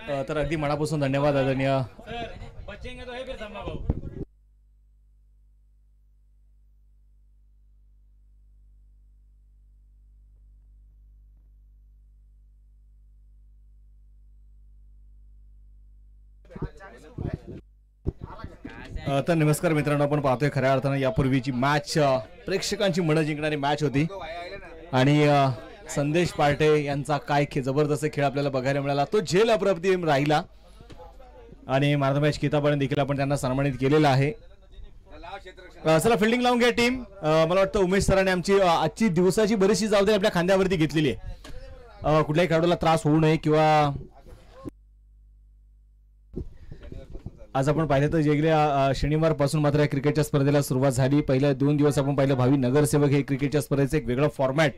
तर अगदी मनापासून धन्यवाद आदरणीय तर नमस्कार मित्रांनो, आपण पाहतोय खऱ्या अर्थानं यापूर्वीची मॅच प्रेक्षकांची मनं जिंकणारी मॅच होती आणि संदेश पार्टे यांचा काय जबरदस्त खेळ आपल्याला बघायला मिळाला. तो झेल अप्रतिम राहिला आणि मॅन ऑफ मॅच किताबाने देखील आपण त्यांना सन्मानित केलेला आहे. चला फिल्डिंग लावून घ्या टीम. मला वाटतं उमेश सरांनी आमची आजची दिवसाची बरीचशी जबाबदारी आपल्या खांद्यावरती घेतलेली आहे. कुठल्याही खेळाडूला त्रास होऊ नये किंवा आज आपण पाहिलं तर गेल्या शनिवारपासून मात्र या क्रिकेटच्या स्पर्धेला सुरुवात झाली. पहिल्या 2 दिवस आपण पाहिलं भावी नगरसेवक हे क्रिकेटच्या स्पर्धेचं एक वेगळं फॉर्मॅट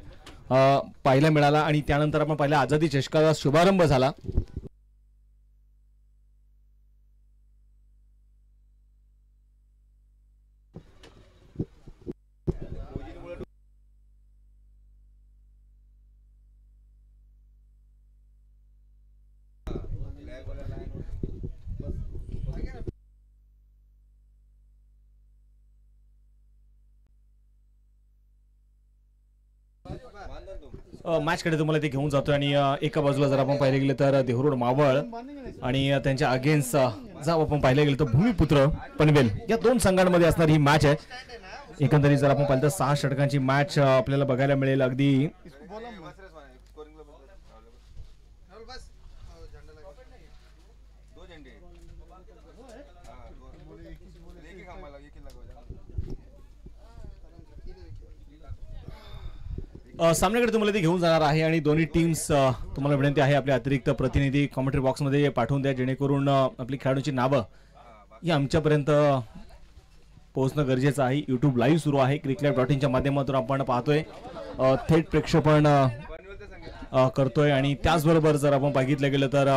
पाहायला मिळाला आणि त्यानंतर आपण पाहिलं आझादी चषकाचा शुभारंभ झाला. मॅचकडे तुम्हाला ते घेऊन जातोय आणि एका बाजूला जर आपण पाहिलं गेलं तर देहरोड मावळ आणि त्यांच्या अगेन्स्ट जर आपण पाहिलं गेलं तर भूमिपुत्र पनवेल या 2 संघांमध्ये असणारी ही मॅच आहे. एकंदरीत जर आपण पाहिलं तर 6 षटकांची मॅच आपल्याला बघायला मिळेल. अगदी सामन्याकडे तुम्हाला ते घेऊन जाणार आहे आणि दोन्ही टीम्स तुम्हाला विनंती आहे आपले अतिरिक्त प्रतिनिधी कॉमेंट्री बॉक्समध्ये पाठवून द्या, जेणेकरून आपली खेळाडूंची नावं ही आमच्यापर्यंत पोहोचणं गरजेचं आहे. यूट्यूब लाईव्ह सुरू आहे, cricklive.in माध्यमातून आपण पाहतोय, थेट प्रेक्षेपण करतोय आणि त्याचबरोबर जर आपण बघितलं गेलं तर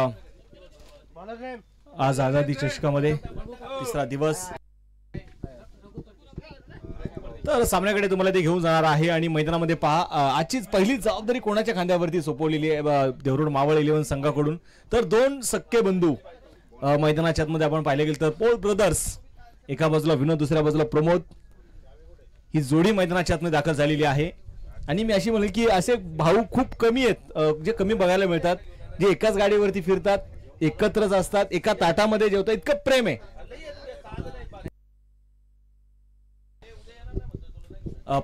आज आझादी चषकामध्ये 3रा दिवस तर सामन्याकडे तुम्हाला ते घेऊन जाणार आहे आणि मैदानामध्ये पहा आजचीच पहिली जबाबदारी कोणाच्या खांद्यावरती सोपवलेली आहे देहरोड मावळ 11 संघाकडून. तर 2 सख्खे बंधू मैदानाच्या आतमध्ये आपण पाहिले गेलं तर पोल ब्रदर्स, एका बाजूला विनोद दुसऱ्या बाजूला प्रमोद, ही जोडी मैदानाच्या आतमध्ये दाखल झालेली आहे. आणि मी अशी म्हणेल की असे भाऊ खूप कमी आहेत जे कमी बघायला मिळतात, जे एकाच गाडीवरती फिरतात, एकत्रच असतात, एका ताटामध्ये जेवतात, इतकं प्रेम आहे.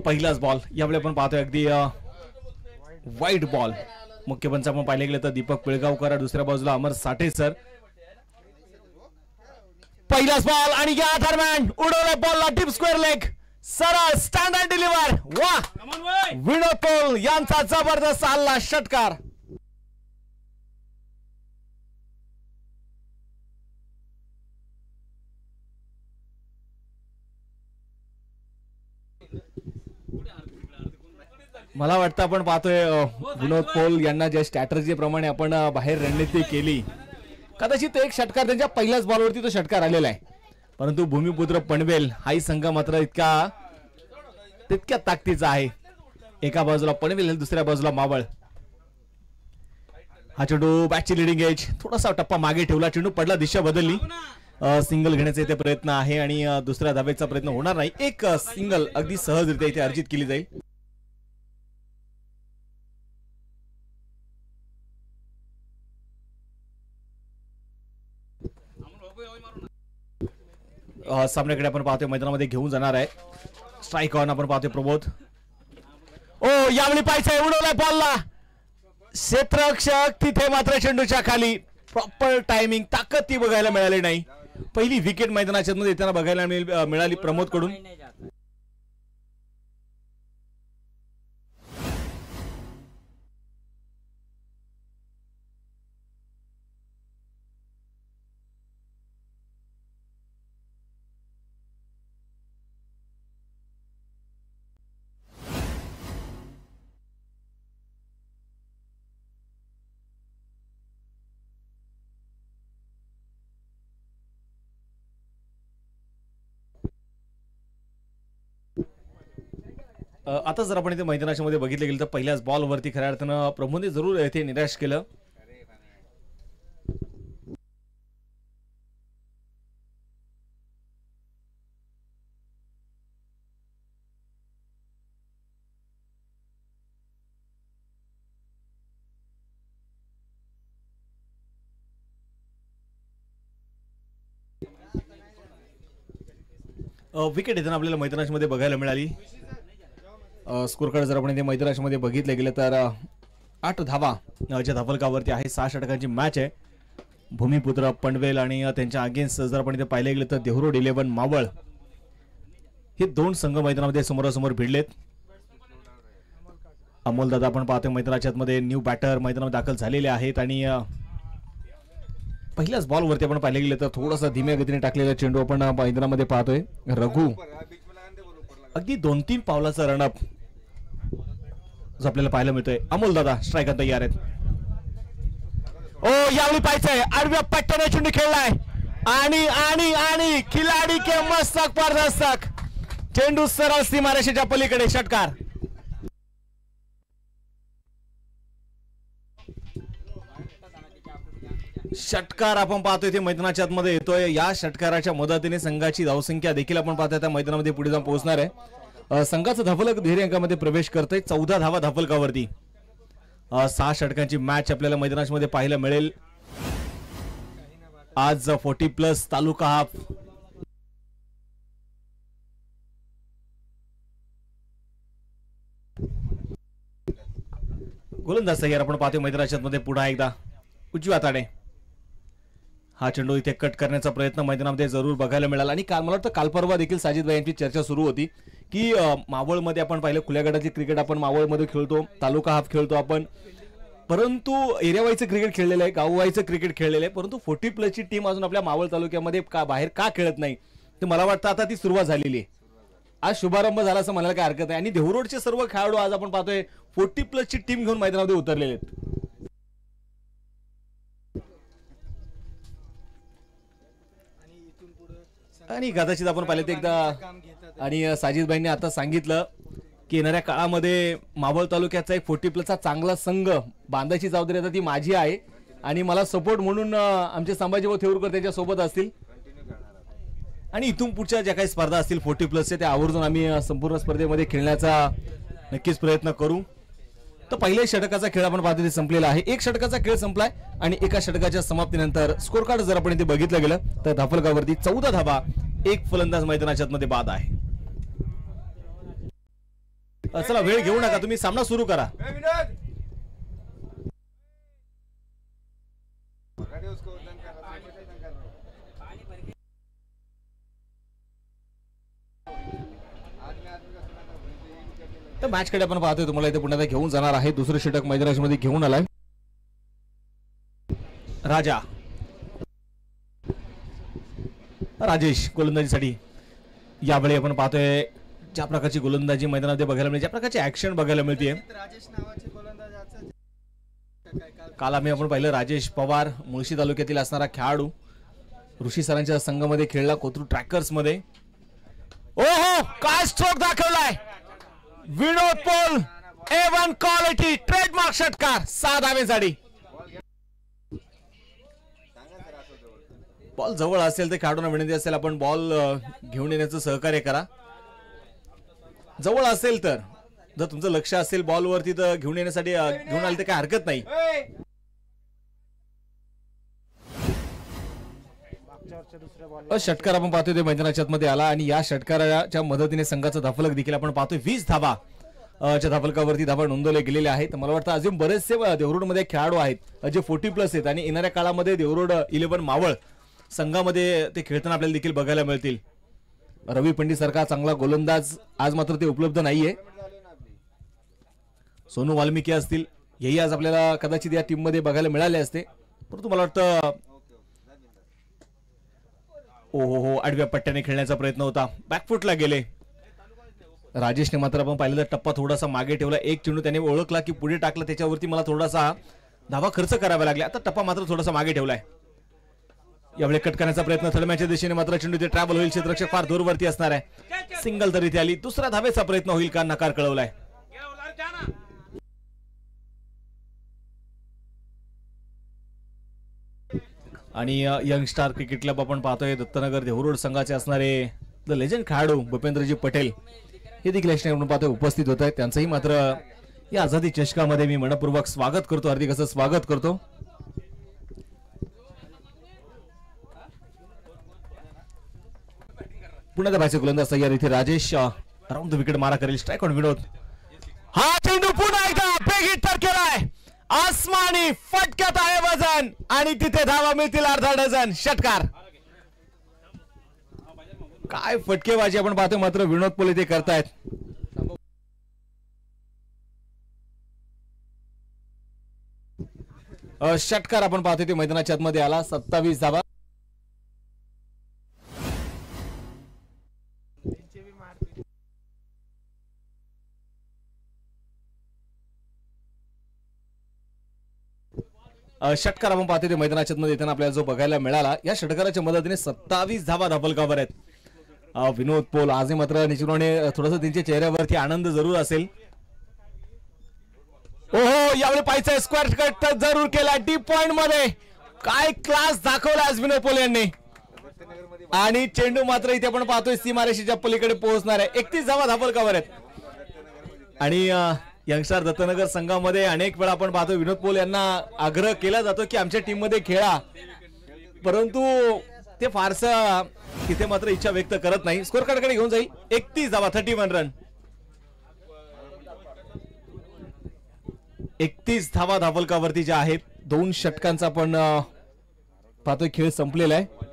पहिलाच बॉल यावेळी आपण पाहतोय अगदी वाईट बॉल. मुख्य पंच आपण पाहिले गेले तर दीपक पिळगावकर, दुसऱ्या बाजूला अमर साठे सर. पहिलाच बॉल आणि या दरम्यान उडवला बॉलला डीप स्क्वेअर लेग, सरळ स्टँडर्ड डिलिव्हर. वा, विनोद पोल यांचा जबरदस्त हल्ला, षटकार. मला वाटतं आपण पाहतोय विनोद पोल यांना ज्या स्ट्रॅटर्जी प्रमाणे आपण बाहेर रणनीती केली, कदाचित एक षटकार त्यांच्या पहिल्याच बॉलवरती तो षटकार आलेला आहे. परंतु भूमिपुत्र पनवेल हाही संघ मात्र तितक्या ताकदीचा आहे. एका बाजूला पनवेल, दुसऱ्या बाजूला मावळ. हा चेंडू बॅटची लिडिंग एज, थोडासा टप्पा मागे ठेवला, चेंडू पडला, दिशा बदलली. सिंगल घेण्याचा इथे प्रयत्न आहे आणि दुसऱ्या धाब्याचा प्रयत्न होणार नाही. एक सिंगल अगदी सहजरित्या इथे अर्जित केली जाईल. सामन्याकडे आपण पाहतोय मैदानामध्ये घेऊन जाणार आहे. स्ट्राईक ऑन आपण पाहतोय प्रमोद. ओ, यावेळी पाहायचंय, उडवलाय बॉलला, क्षेत्ररक्षक तिथे मात्र चेंडूच्या खाली. प्रॉपर टायमिंग, ताकद ती बघायला मिळाली नाही. पहिली विकेट मैदानाच्या मध्ये येताना बघायला मिळाली प्रमोद कडून. आता जर आपण इथे मैदानाच्या मध्ये बघितलं गेलं तर पहिल्याच बॉल वरती खऱ्या अर्थानं प्रमोदने जरूर इथे निराश केलं. विकेट येताना आपल्याला मैदानामध्ये बघायला मिळाली. स्कोर कार्ड जर आपण इथे मैदानामध्ये बघितलं गेलं तर 8 धावा च्या धावफलकावरती आहे. 6 षटकांची मॅच आहे. भूमिपुत्र पनवेल आणि त्यांच्या अगेन्स्ट जर आपण इथे पाहिले गेलं तर देहरोड 11 मावळ हे दोन संघ मैदानामध्ये समोरासमोर भिडलेत. अमोल दादा आपण पाहतोय मैदानाच्या आतमध्ये न्यू बॅटर मैदानामध्ये दाखल झालेले आहेत आणि पहिल्याच बॉलवरती आपण पाहिले गेले तर थोडासा धीम्या गतीने टाकलेला चेंडू आपण मैदानामध्ये पाहतोय. रघु अगदी 2-3 पावलाचा रनअप जो आपल्याला पाहायला मिळतोय. अमोल दादा स्ट्राईक तयार आहेत. ओ यावेळी पाहायचंय आडव्या पट्ट्याने चेंडू खेळलाय आणि आणि आणि खिलाडी के मस्तक पर दस्तक. चेंडू सरळ सीमारेषेच्या पलीकडे. षटकार. षटकार आपण पाहतोय ते मैदानाच्या आतमध्ये येतोय. या षटकाराच्या मदतीने संघाची धावसंख्या देखील आपण पाहतोय त्या मैदानामध्ये पुढे जाऊन पोहोचणार आहे. संघाचं धावफलक दुहेरी अंकामध्ये प्रवेश करतोय. 14 धावा धावफलकावरती. 6 षटकांची मॅच आपल्याला मैदानामध्ये पाहायला मिळेल. आज 40+ तालुका हाफ गोलंदाज तयार आपण पाहतोय मैदानाच्या आतमध्ये. पुन्हा एकदा उजव्या हाताने हा चेंडू इथे कट करण्याचा प्रयत्न मैदानामध्ये जरूर बघायला मिळाला. आणि मला वाटतं काल परवा देखील साजिद भाई यांची चर्चा सुरू होती की मावळमध्ये आपण पाहिलं खुल्या गटाची क्रिकेट आपण मावळमध्ये खेळतो, तालुका हाफ खेळतो आपण, परंतु एरिया वाईजचं क्रिकेट खेळलेलं आहे, गाव वाईजचं क्रिकेट खेळलेलं आहे, परंतु 40+ ची टीम अजून आपल्या मावळ तालुक्यामध्ये बाहेर का खेळत नाही. तर मला वाटतं आता ती सुरुवात झालेली आहे. आज शुभारंभ झाला असं म्हणायला काय हरकत आहे. आणि देहरोडचे सर्व खेळाडू आज आपण पाहतोय 40+ ची टीम घेऊन मैदानामध्ये उतरलेले आहेत. आणि कदाचित आपण पाहिलं ते एकदा आणि साजिदभाईंनी आता सांगितलं की येणाऱ्या काळामध्ये मावळ तालुक्याचा एक 40+ चांगला संघ बांधायची जबाबदारी आता ती माझी आहे आणि मला सपोर्ट म्हणून आमचे संभाजीभाऊ थेऊरकर त्यांच्या सोबत असतील. आणि इथून पुढच्या ज्या काही स्पर्धा असतील 40+ त्या आवर्जून आम्ही संपूर्ण स्पर्धेमध्ये खेळण्याचा नक्कीच प्रयत्न करू. तर पहिल्या षटकाचा खेळ आपण पाहतो ते संपलेला आहे. एक षटकाचा खेळ संपलाय आणि एका षटकाच्या समाप्तीनंतर स्कोर कार्ड जर आपण इथे बघितलं गेलं तर धावफलकावरती 14 धावा, एक फलंदाज मैदानाच्या आतमध्ये बाद आहे. चला वेळ घेऊ नका, तुम्ही सामना सुरू करा. तर मॅच कडे आपण पाहतोय तुम्हाला इथे पुन्हा घेऊन जाणार आहे. दुसरं षटक मैदानामध्ये घेऊन आलाय राजा. राजेश गोलंदाजीसाठी यावेळी आपण पाहतोय ज्या प्रकारची गोलंदाजी मैदानामध्ये बघायला मिळते, ज्या प्रकारची ऍक्शन बघायला मिळते. काल आम्ही आपण पाहिलं राजेश पवार मुळशी तालुक्यातील असणारा खेळाडू ऋषी सरांच्या संघामध्ये खेळला कोथरूड ट्रॅकर्स मध्ये. ओहो काय स्ट्रोक दाखवलाय विनोद पोल. A1 क्वालिटी ट्रेडमार्क षटकार. 6 धावेसाठी. बॉल जवळ असेल तर खेळाडूंना विनंती असेल आपण बॉल घेऊन येण्याचं सहकार्य करा. जवळ असेल तर जर तुमचं लक्ष असेल बॉलवरती तर घेऊन येण्यासाठी घेऊन आले तर काय हरकत नाही. षटकार आपण पाहतोय ते मैदानाच्या आतमध्ये आला आणि या षटकाराच्या मदतीने संघाचा धावफलक देखील आपण पाहतोय 20 धावा च्या धावफलकावरती धावा नोंदवले गेलेले आहेत. मला वाटतं अजून बरेचसे देहरोडमध्ये खेळाडू आहेत जे 40+ आहेत आणि येणाऱ्या काळामध्ये देहरोड 11 मावळ संघामध्ये ते खेळताना आपल्याला देखील बघायला मिळतील. रवी पंडित सारखा चांगला गोलंदाज आज मात्र ते उपलब्ध नाहीये. सोनू वाल्मिकी असतील हेही आज आपल्याला कदाचित या टीम मध्ये बघायला मिळाले असते, परंतु मला वाटतं ओहो आडव्या पट्ट्याने खेळण्याचा प्रयत्न होता, बॅकफुटला गेले. राजेशने मात्र आपण पाहिलं तर टप्पा थोडासा मागे ठेवला. एक चेंडू त्याने ओळखला की पुढे टाकला, त्याच्यावरती मला थोडासा धावा खर्च करावा लागला. आता टप्पा मात्र थोडासा मागे ठेवलाय. यावेळी कट करण्याचा प्रयत्न थडम्याच्या दिशेने मात्र चेंडू ते ट्रॅव्हल होईल. क्षेत्ररक्षक फार दूरवरती असणार आहे. सिंगल तरी इथे आली. दुसरा धावेचा प्रयत्न होईल का नकार कळवलाय. आणि यंग स्टार क्रिकेट क्लब आपण पाहतोय दत्तनगर देहरोड संघाचे असणारे द लेजंड खेळाडू भूपेंद्रजी पटेल हे देखील आपण पाहतोय उपस्थित होत आहेत. त्यांचंही मात्र या आझादी चषकामध्ये मी मनपूर्वक स्वागत करतो, हार्दिक असं स्वागत करतो. पुन्हा त्या बायचे गोलंदाज तयार इथे राजेश राऊंड द विकेट मारा करेल. स्ट्राईक ऑन विनोद. हा चेंडू पुन्हा एकदा बेग हिट तर केलाय. आसमानी फटक्यात आहे वजन आणि तिथे धावा मिळतील अर्धा डझन. षटकार. काय फटकेबाजी आपण पाहतोय मात्र विनोद पोले ते करतायत. षटकार आपण पाहतोय ते मैदानाच्या आतमध्ये आला. 27 धावा. षटकार आपण पाहतोय ते मैदानाच्या आतमध्ये येताना आपल्याला जो बघायला मिळाला. या षटकाराच्या मदतीने 27 धावा धापलकावर आहेत. विनोद पोल आजही मात्र निश्चितपणे थोडंसं त्यांच्या चेहऱ्यावरती आनंद जरूर असेल. ओहो यावेळी पाहायचं स्क्वेअर कट जरूर केला डीप पॉइंट मध्ये. काय क्लास दाखवला आज विनोद पोल यांनी. आणि चेंडू मात्र इथे आपण पाहतोय सीमारेषेच्या पलीकडे पोहोचणार आहे. 31 धावा धापलकावर आहेत. आणि यंगस्टर दत्तनगर संघामध्ये अनेक वेळा आपण पाहतो विनोद पोल यांना आग्रह केला जातो की आमच्या टीम मध्ये खेळा, परंतु ते फारसं तिथे मात्र इच्छा व्यक्त करत नाही. स्कोर कार्डकडे घेऊन जाईल. 31 धावा 31 रन. 31 धावा धापलकावरती ज्या आहेत. 2 षटकांचा पण पाहतोय खेळ संपलेला आहे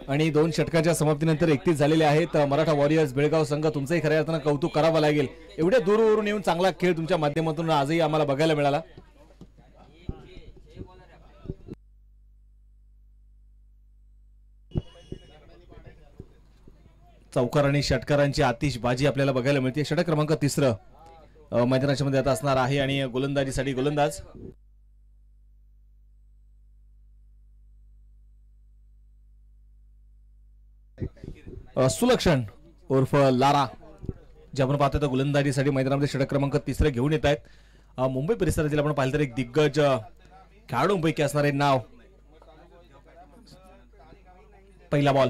आणि 2 षटकांच्या समाप्तीनंतर 31 झालेले आहेत. मराठा वॉरियर्स बेळगाव संघ तुमचंही खऱ्या अर्थानं कौतुक करावं लागेल. एवढ्या दूरवरून येऊन चांगला खेळ तुमच्या माध्यमातून आजही आम्हाला बघायला मिळाला. चौकार आणि षटकारांची आतिषबाजी आपल्याला बघायला मिळते. षटक क्रमांक 3 मैदानाच्या मध्ये आता असणार आहे आणि गोलंदाजीसाठी गोलंदाज सुलक्षण उर्फ लारा जे आपण पाहतोय तर गोलंदाजीसाठी मैदानामध्ये षटक क्रमांक 3 घेऊन येत आहेत. मुंबई परिसरातील आपण पाहिलं तर एक दिग्गज खेळाडूंपैकी असणारे नाव. पहिला बॉल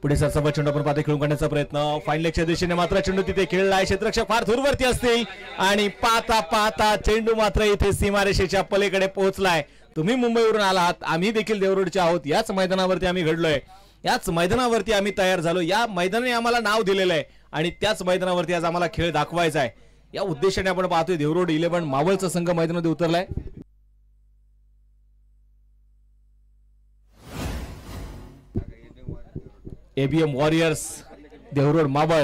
पुढे सरसबा चेंडू आपण पाहतो खेळून काढण्याचा प्रयत्न. फाईन लेगच्या दिशेने मात्र चेंडू तिथे खेळलाय. क्षेत्ररक्षक फार दूरवरती असतील आणि पाहता पाहता चेंडू मात्र इथे सीमारेषेच्या पलीकडे पोहोचलाय. तुम्ही मुंबईवरून आलात, आम्ही देखील देवरुडचे आहोत. याच मैदानावरती आम्ही घडलोय, याच मैदानावरती आम्ही तयार झालो. या मैदानाने आम्हाला नाव दिलेलं आहे आणि त्याच मैदानावरती आज आम्हाला खेळ दाखवायचा आहे. या उद्देशाने आपण पाहतोय देवरुड 11 मावळचा संघ मैदानामध्ये उतरलाय. ABM Warriors Devrud Maval.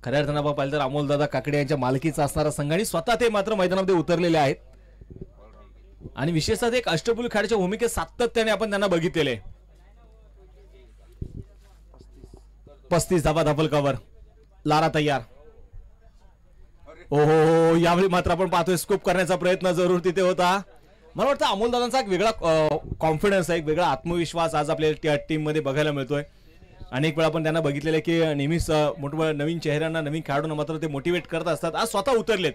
खऱ्या अर्थानं आपण पाहिलं तर अमोल दादा काकडे यांच्या मालकीचा असणारा संघ आणि स्वतः ते मात्र मैदानामध्ये उतरलेले आहेत आणि विशेषतः एक अष्टपैलू खेळाच्या भूमिकेत सातत्याने आपण त्यांना बघितलेले. 35 धावा धापलकावर. लारा तयार. ओहो यावेळी मात्र आपण पाहतोय स्कूप करण्याचा प्रयत्न जरूर तिथे होता. मला वाटतं अमोल दादांचा एक वेगळा कॉन्फिडन्स आहे, एक वेगळा आत्मविश्वास आज आपल्या टीम मध्ये बघायला मिळतोय. अनेक वेळा आपण त्यांना बघितलेलं आहे की नेहमीच मोठमोठ्या नवीन चेहऱ्यांना नवीन खेळाडूंना मात्र ते मोटिवेट करत असतात. आज स्वतः उतरलेत.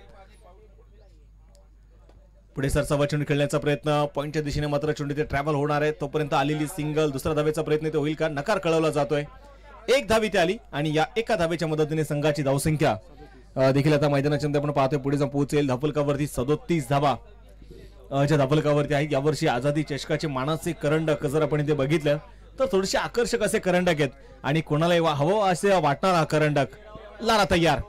पुढे सरसवा चेंडू खेळण्याचा प्रयत्न. पॉईंटच्या दिशेने मात्र चेंडू ते ट्रॅव्हल होणार आहे. तोपर्यंत आलेली सिंगल. दुसरा धावेचा प्रयत्न ते होईल का? नकार कळवला जातोय. 1 धाव इथे आली आणि या एका धावेच्या मदतीने संघाची धावसंख्या देखील आता मैदानाच्या आपण पाहतोय पुढे जाऊन पोहोचेल. धापलकावरती 37 धावा ज्या धापलकावरती आहेत. यावर्षी आझादी चषकाचे मानाचे करंडक जर आपण इथे बघितलं तर थोडेसे आकर्षक असे करंडक आहेत आणि कोणालाही हवं असे वाटणार हा करंडक. लारा तयार.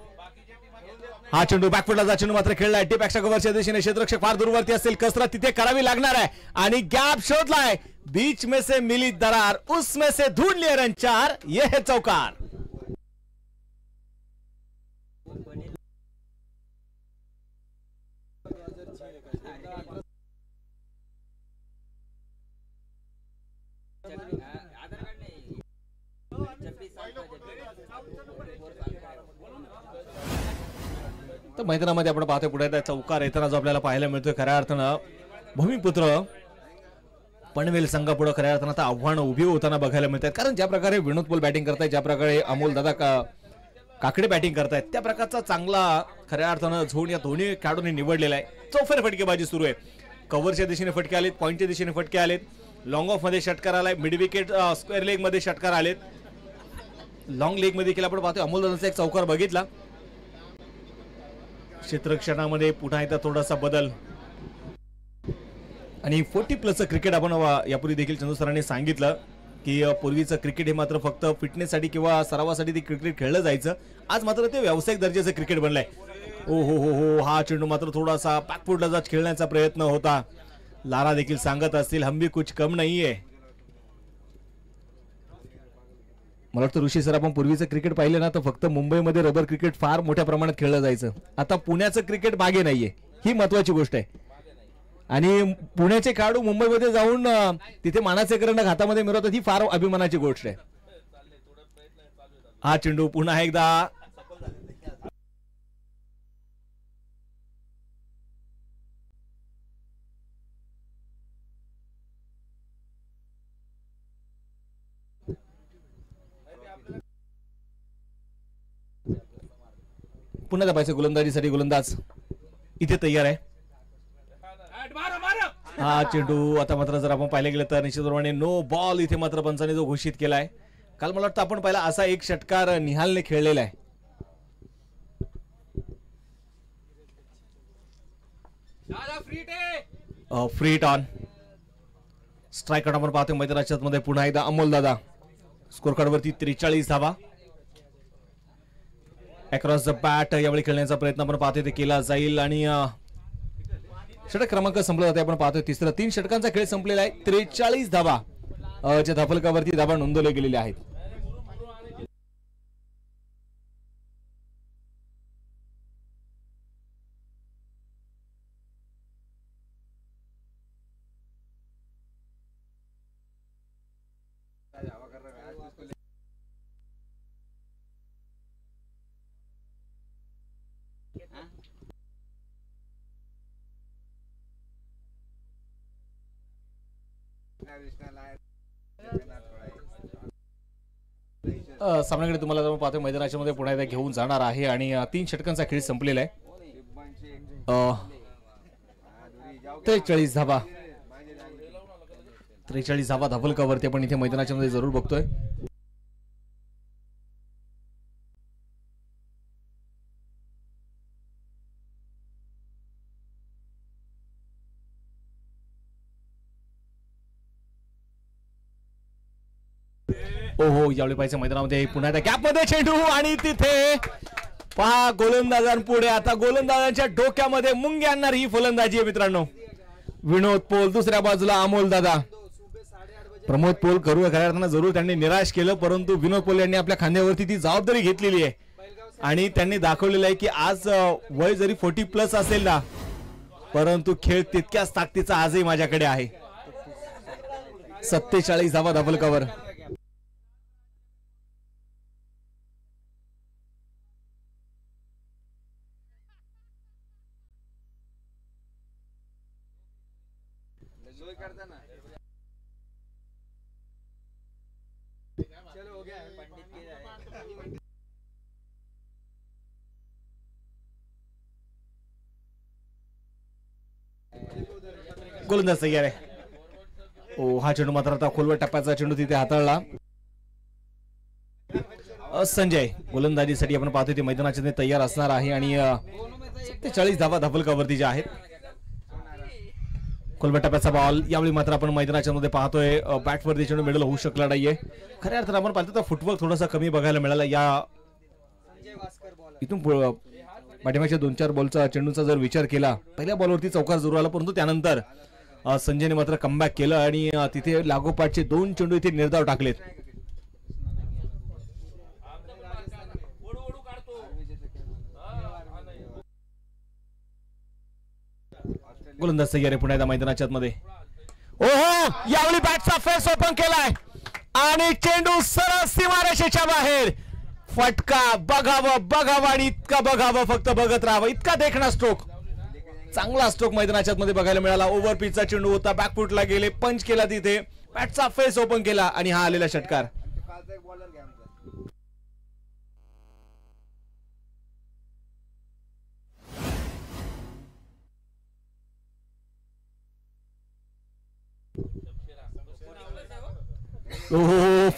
हा चेंडू बॅकफुटला चेंडू मात्र खेळलाय. टी बॅकच्या कव्हरच्या दिशेने क्षेत्ररक्षक फार दूरवरती असेल. कसरत तिथे करावी लागणार आहे आणि गॅप शोधलाय. बीच में से मिली दरार उसमें से ढूंढ लिए रन 4. ये है चौकार. तर मैदानामध्ये आपण पाहतोय पुढे चौकार येताना जो आपल्याला पाहायला मिळतोय खऱ्या अर्थानं भूमिपुत्र पनवेल संघापुढे खऱ्या अर्थानं आता आव्हानं उभी होताना बघायला मिळतात. कारण ज्या प्रकारे विनोद पोल बॅटिंग करतायत, ज्या प्रकारे अमोल दादा काकडे बॅटिंग करतायत, त्या प्रकारचा चांगला खऱ्या अर्थानं झोन या दोन्ही खेळाडूंनी निवडलेला आहे. चौफेर फटकेबाजी सुरू आहे. कव्हरच्या दिशेने फटके आलेत, पॉईंटच्या दिशेने फटके आलेत. लॉंग ऑफ मध्ये षटकार आलाय. मिड विकेट स्क्वेअर लेग मध्ये षटकार आलेत. लॉंग लेग मध्ये देखील आपण पाहतोय अमोल दादाचा एक चौकार बघितला. क्षेत्ररक्षणामध्ये पुन्हा एकदा थोडासा बदल आणि 40+ क्रिकेट आपण यापूर्वी देखील चंदू सरांनी सांगितलं की पूर्वीचं क्रिकेट हे मात्र फक्त फिटनेससाठी किंवा सरावासाठी ते क्रिकेट खेळलं जायचं. आज मात्र ते व्यावसायिक दर्जाचं क्रिकेट बनलंय. ओ हो हो हो, हा चेंडू मात्र थोडासा बॅकफुटला जात खेळण्याचा प्रयत्न होता. लारा देखील सांगत असतील हम भी कुछ कम नाहीये. मला वाटतं ऋषी सर, आपण पूर्वीचं क्रिकेट पाहिलं ना तर फक्त मुंबईमध्ये रबर क्रिकेट फार मोठ्या प्रमाणात खेळलं जायचं. आता पुण्याचं क्रिकेट मागे नाहीये, ही महत्वाची गोष्ट आहे. आणि पुण्याचे खेळाडू मुंबईमध्ये जाऊन तिथे मानाचे करंड हातामध्ये मिळवतात, ही फार अभिमानाची गोष्ट आहे. हा चेंडू पुन्हा एकदा पुन्हा दाबायचं. गोलंदाजीसाठी गोलंदाज इथे तयार आहे. हा चेंडू आता मात्र जर आपण पाहिलं गेलं तर निश्चितप्रमाणे नो बॉल इथे मात्र पंचाने जो घोषित केलाय. काल मला वाटतं आपण पहिला असा एक षटकार निहालने खेळलेला आहे. फ्री हिट ऑन स्ट्राईक आपण पाहतोय मैदानाच्या मध्ये पुन्हा एकदा अमोल दादा. स्कोर कार्ड वरती 43 धावा. अक्रॉस द बॅट यावेळी खेळण्याचा प्रयत्न आपण पाहतोय ते केला जाईल आणि षटक क्रमांक संपला जाते. आपण पाहतोय तिसरा 3 षटकांचा खेळ संपलेला आहे. 43 धावा च्या धाफलकावरती धावा नोंदवल्या गेलेल्या आहेत. सामन्याकडे तुम्हाला जर पाहतोय मैदानाच्या मध्ये पुन्हा एकदा घेऊन जाणार आहे आणि 3 षटकांचा खेळ संपलेला आहे. 43 धावा 43 धावा धाफलकावरती आपण इथे मैदानाच्या मध्ये जरूर बघतोय. ओहो, यावेळी पाहिजे मैदानामध्ये पुन्हा एकदा गॅप मध्ये चेंडू आणि तिथे पहा गोलंदाजांपुढे आता गोलंदाजांच्या डोक्यामध्ये मुंग्या आणणार ही फलंदाजी आहे मित्रांनो. विनोद पोल दुसऱ्या बाजूला अमोल दादा. प्रमोद पोल खऱ्या अर्थानं जरूर त्यांनी निराश केलं, परंतु विनोद पोल यांनी आपल्या खांद्यावरती ती जबाबदारी घेतलेली आहे आणि त्यांनी दाखवलेलं आहे की आज वय जरी 40+ असेल ना, परंतु खेळ तितक्याच ताकदीचा आजही माझ्याकडे आहे. 47 धावा धाफलकावर. गोलंदाज तयार आहे. ओ, हा चेंडू मात्र आता खोलवर टप्प्याचा चेंडू तिथे हाताळला. संजय गोलंदाजीसाठी आपण पाहतोय ते मैदानाच्या तयार असणार आहे आणि 47 धावा धाफलकावरती ज्या आहेत. खोलवर टप्प्याचा बॉल यावेळी मात्र आपण मैदानाच्या मध्ये पाहतोय बॅटवरती चेंडू मिडल होऊ शकला नाहीये. खऱ्या अर्थानं आपण पाहतो तर फुटवर्क थोडासा कमी बघायला मिळाला या इथून. पाठीमागच्या 2-4 बॉलचा चेंडूचा जर विचार केला, पहिल्या बॉलवरती चौकार जरूर आला, परंतु त्यानंतर संजयने मात्र कमबॅक केलं आणि तिथे लागोपाठचे 2 चेंडू इथे निर्धाव टाकलेत. गोलंदाज तयार आहे पुन्हा एकदा मैदानाच्या मध्ये. ओहो, यावेळी बॅटचा फेस ओपन केलाय आणि चेंडू सरळ सीमारेषेच्या बाहेर. फटका बघावं बघावं आणि इतका बघावं, फक्त बघत राहावं, इतका देखणा स्ट्रोक. चांगला स्ट्रोक मैदानाच्या मध्ये बघायला मिळाला. ओव्हर पिचचा चेंडू होता, बॅकफुटला गेले, पंच केला तिथे, बॅटचा फेस ओपन केला आणि हा आलेला षटकार.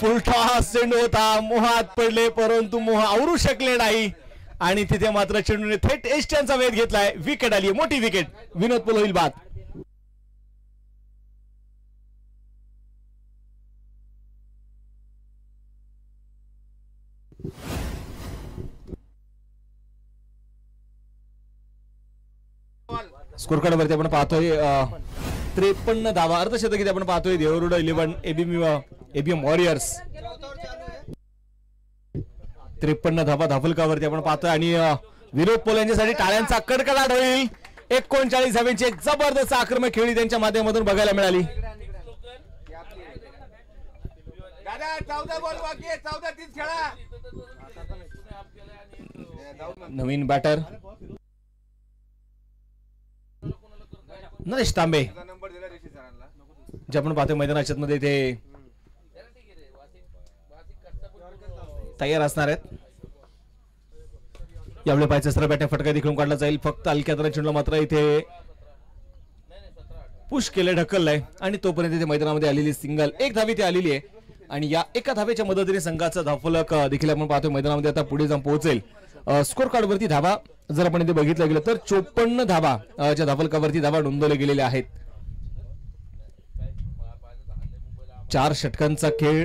फुल टॉस चेंडू होता, मोहात पडले, परंतु मोह आवरू शकले नाही आणि तिथे मात्र चेंडूने थेट एस्टनचा वेध घेतलाय. विकेट आली, मोठी विकेट. विनोद पोल होईल बाद. स्कोर कार्ड वरती आपण पाहतोय 53 धावा अर्धशतकी आपण पाहतोय देवरुड 11 एबीएम वॉरियर्स 53 धावा धाफलकावरती आपण पाहतोय आणि विनोद पोल यांच्यासाठी टाळ्यांचा कडकडाट होईल. 39 धाव्यांची एक जबरदस्त आक्रमक खेळी त्यांच्या माध्यमातून बघायला मिळाली. नवीन बॅटर नरेश तांबे जे आपण पाहतोय मैदानाच्या मध्ये ते तयार असणार आहेत. यावेळी पाहायचं सरळ बॅटिंग फटका देखील काढला जाईल. फक्त हलक्या चेंडूला मात्र इथे पुश केले ढकललंय आणि तोपर्यंत इथे मैदानामध्ये आलेली सिंगल एक धावी ती आलेली आहे आणि या एका धावेच्या मदतीने संघाचा धावफलक देखील आपण पाहतोय मैदानामध्ये आता पुढे जाऊन पोहोचेल. स्कोर कार्ड वरती धावा जर आपण इथे बघितलं गेलं तर 54 धावा ज्या धावफलकावरती धावा नोंदवल्या गेलेल्या आहेत. 4 षटकांचा खेळ.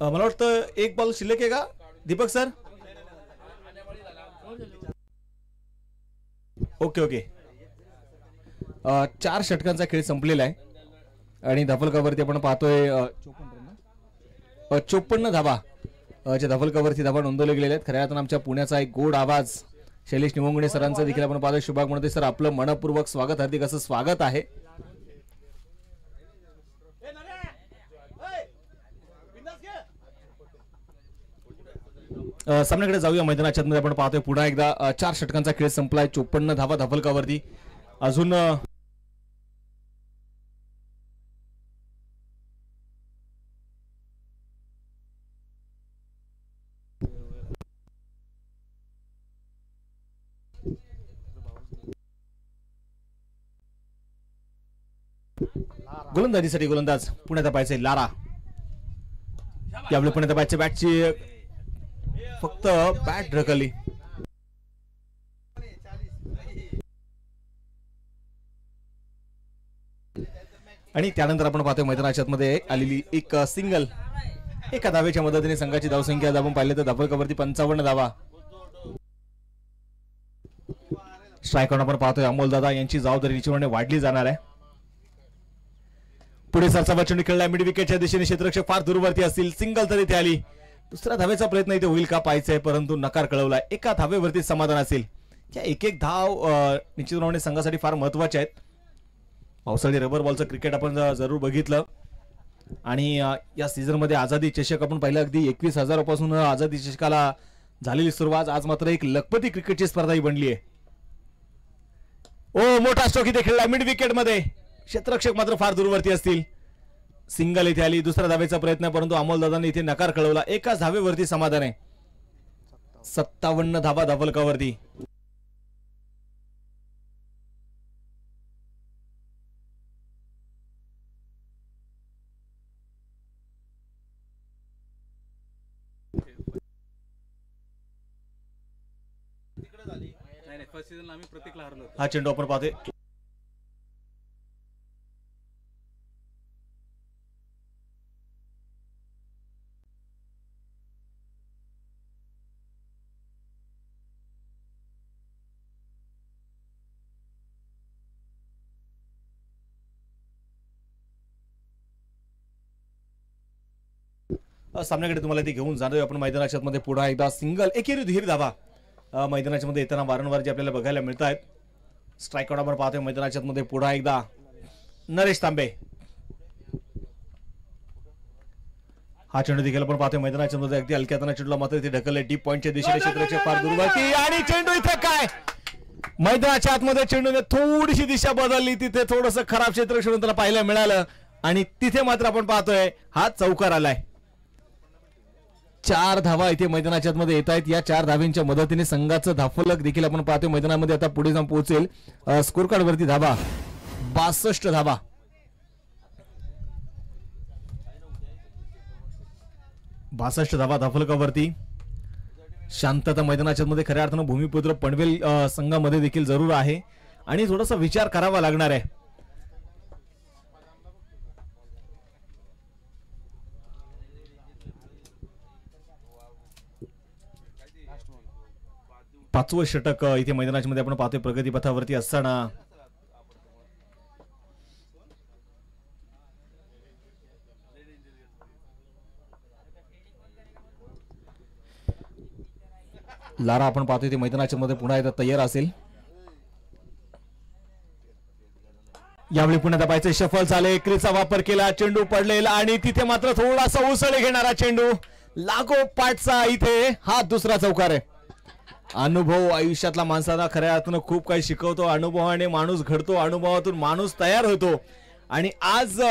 मला वाटतं एक बॉल शिल्लक आहे का दीपक सर? ओके 4 षटकांचा खेळ संपलेला आहे आणि धावफलकावरती आपण पाहतोय 54 धावा ज्या धावफलकावरती धावा नोंदवल्या गेलेल्या आहेत. खऱ्या अर्थानं आमच्या पुण्याचा एक गोड आवाज शैलेश निमंगुणे सरांचा देखील आपण पाहतोय. शुभाग म्हणतोय सर आपलं मनपूर्वक स्वागत, हार्दिक असं स्वागत आहे. सामन्याकडे जाऊया. मैदानाच्या मध्ये आपण पाहतोय पुन्हा एकदा 4 षटकांचा खेळ संपलाय. 54 धावा धावफलकावरती. अजून गोलंदाजीसाठी गोलंदाज पुण्याचा पाहायचे लारा. यावेळी पुण्याच्या बॅटची फक्त बॅट ढकलली आणि त्यानंतर आपण पाहतोय मैदानाच्या मध्ये आलेली एक सिंगल एका धावेच्या मदतीने संघाची धावसंख्या आपण पाहिली तर धावफलकावरती 55 धावा. स्ट्रायकआउट आपण पाहतोय अमोल दादा यांची जबाबदारी निश्चितपणे वाढली जाणार आहे. पुढे सरसावा चेंडू खेळला मिड विकेटच्या दिशेने क्षेत्ररक्षक फार दूरवरती असतील. सिंगल तरी ते आली. दुसऱ्या धावेचा प्रयत्न इथे होईल का पाहायचंय परंतु नकार कळवलाय. एका धावेवरती समाधान असेल. या एक धाव निश्चितपणे संघासाठी फार महत्वाच्या आहेत. पावसाळी रबर बॉलचं क्रिकेट आपण जरूर बघितलं आणि या सीझन मध्ये आझादी चषक आपण पाहिलं. अगदी 21,000 पासून आझादी चषकाला झालेली सुरुवात आज मात्र एक लखपती क्रिकेटची स्पर्धा ही बनली आहे. ओ मोठा स्ट्रोक इथे खेळला मिड विकेट मध्ये. क्षेत्ररक्षक मात्र फार दूरवरती असतील. सिंगल इथे आली. दुसऱ्या धावेचा प्रयत्न परंतु अमोल दादांनी इथे नकार कळवला. एकाच धावेवरती समाधान आहे. 57 धावा धावफलकावरती. हा चेंडू आपण पाहतोय सामन्याकडे तुम्हाला ते घेऊन जाणं आपण मैदानाच्या मध्ये पुढे एकदा सिंगल एकेरी दुहेरी धावा मैदानाच्या मध्ये येताना वारंवार जे आपल्याला बघायला मिळत आहेत. स्ट्राईक आउट आपण पाहतोय मैदानाच्या मध्ये पुढे एकदा नरेश तांबे. हा चेंडू देखील आपण पाहतोय मैदानाच्या मध्ये अगदी हलक्यात चेंडूला मात्र इथे ढकलले डीप पॉईंटच्या दिशेने क्षेत्राच्या फार दूरवरती आणि चेंडू इथे काय मैदानाच्या आतमध्ये चेंडूने थोडीशी दिशा बदलली. तिथे थोडंसं खराब क्षेत्ररक्षण त्याला पाहायला मिळालं आणि तिथे मात्र आपण पाहतोय हा चौकार आलाय. 4 धावा इथे मैदानाच्या मध्ये येत आहेत. या 4 धाव्यांच्या मदतीने संघाचं धावफलक देखील आपण पाहतोय मैदानामध्ये आता पुढे जाऊन पोहोचेल. स्कोर कार्ड वरती धावा 62 धावा. धावफलकावरती. शांतता मैदानाच्या मध्ये खऱ्या अर्थानं भूमिपुत्र पनवेल संघामध्ये देखील जरूर आहे आणि थोडासा विचार करावा लागणार आहे. पाचवं षटक इथे मैदानाच्या मध्ये आपण पाहतोय प्रगती पथावरती असताना. लारा आपण पाहतोय ते मैदानाच्या मध्ये पुन्हा एकदा तयार असेल. यावेळी पुन्हा दाबायचे शफल झाले. एकरीचा वापर केला. चेंडू पडलेला आणि तिथे मात्र थोडासा उसळी घेणारा चेंडू लागोपाठचा. इथे हा दुसरा चौकार आहे. अनुभव आयुष्यातला माणसाला खऱ्या अर्थानं खूप काही शिकवतो. अनुभवाने माणूस घडतो, अनुभवातून माणूस तयार होतो. आणि आज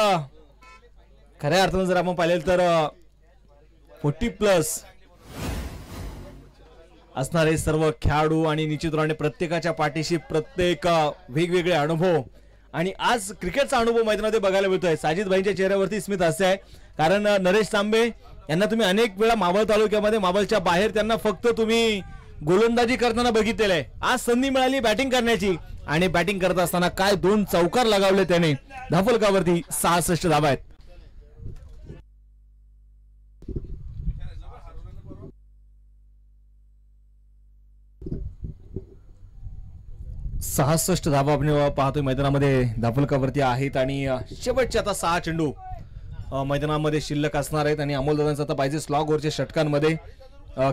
खऱ्या अर्थानं जर आपण पाहिलं तर 40+ असणारे सर्व खेळाडू आणि निश्चितपणे प्रत्येकाच्या पाठीशी प्रत्येक वेगवेगळे अनुभव. आणि आज क्रिकेटचा अनुभव मैदानामध्ये बघायला मिळतोय. साजिद भाईंच्या चेहऱ्यावरती स्मित हास्य आहे, कारण नरेश तांबे यांना तुम्ही अनेक वेळा मावळ तालुक्यामध्ये मावळच्या बाहेर त्यांना फक्त तुम्ही गोलंदाजी करताना बघितलेलं आहे. आज संधी मिळाली बॅटिंग करण्याची आणि बॅटिंग करत असताना काय 2 चौकार लगावले त्याने. धाफलकावरती 66 धावा आहेत. 66 धावा आपण पाहतोय मैदानामध्ये धाफलकावरती आहेत. आणि शेवटचे आता 6 चेंडू मैदानामध्ये शिल्लक असणार आहेत. आणि अमोल दादांचा आता पाहिजे स्लॉग ओव्हरच्या षटकांमध्ये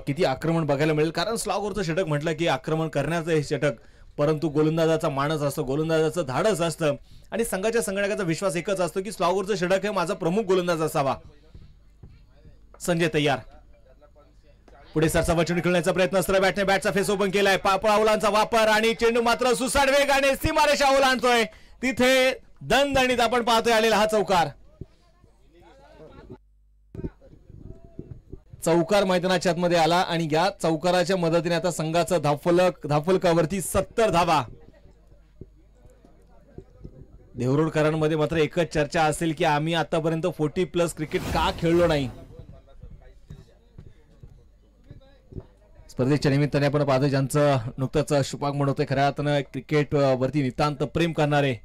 किती आक्रमण बघायला मिळेल, कारण स्लॉग ओव्हरचं षटक म्हटलं की आक्रमण करण्याचं हे षटक, परंतु गोलंदाजाचा मानस असतो, गोलंदाजाचं धाडस असतं आणि संघाच्या संगणकाचा विश्वास एकच असतो की स्लॉग ओव्हरचं षटक हे माझा प्रमुख गोलंदाज असावा. संजय तयार. पुढे सरसावा चेंडू खेळण्याचा प्रयत्न असतो. बॅटचा फेस ओपन केलाय. पावलांचा वापर आणि चेंडू मात्र सुसाट वेगाने सीमारेषा ओलांडतोय. तिथे दणदणीत आपण पाहतोय आलेला हा चौकार. चौकार मैदानाच्या आतमध्ये आला आणि या चौकाराच्या मदतीने आता संघाचा धाफलकावरती 70 धावा. देवरुडकरांमध्ये मात्र एकच चर्चा असेल की आम्ही आतापर्यंत 40+ क्रिकेट का खेळलो नाही. स्पर्धेच्या निमित्ताने आपण पाहतो ज्यांचं नुकतंच शुभागमन होतंय, खऱ्या अर्थानं क्रिकेट वरती नितांत प्रेम करणारे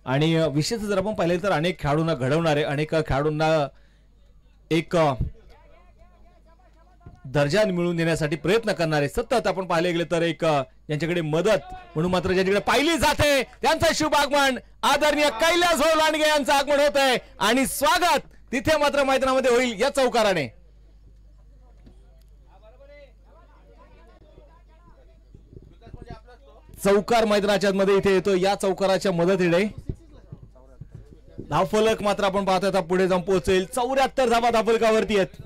आणि विशेष जर आपण पाहिले तर अनेक खेळाडूंना घडवणारे, अनेक खेळाडूंना एक दर्जा मिळवून देण्यासाठी प्रयत्न करणारे, सतत आपण पाहिले गेले तर एक ज्यांच्याकडे मदत म्हणून मात्र ज्यांच्याकडे पाहिली जाते त्यांचं शुभ आगमन आदरणीय कैलास भाऊ लांडगे यांचं आगमन होत आहे. आणि स्वागत तिथे मात्र मैदानामध्ये होईल या चौकाराने. चौकार मैदानाच्या मध्ये इथे येतो. या चौकाराच्या मदतीने धावफलक मात्र आपण पाहतोय आता पुढे जाऊन पोहोचेल. 74 धावा धावफलकावरती आहेत.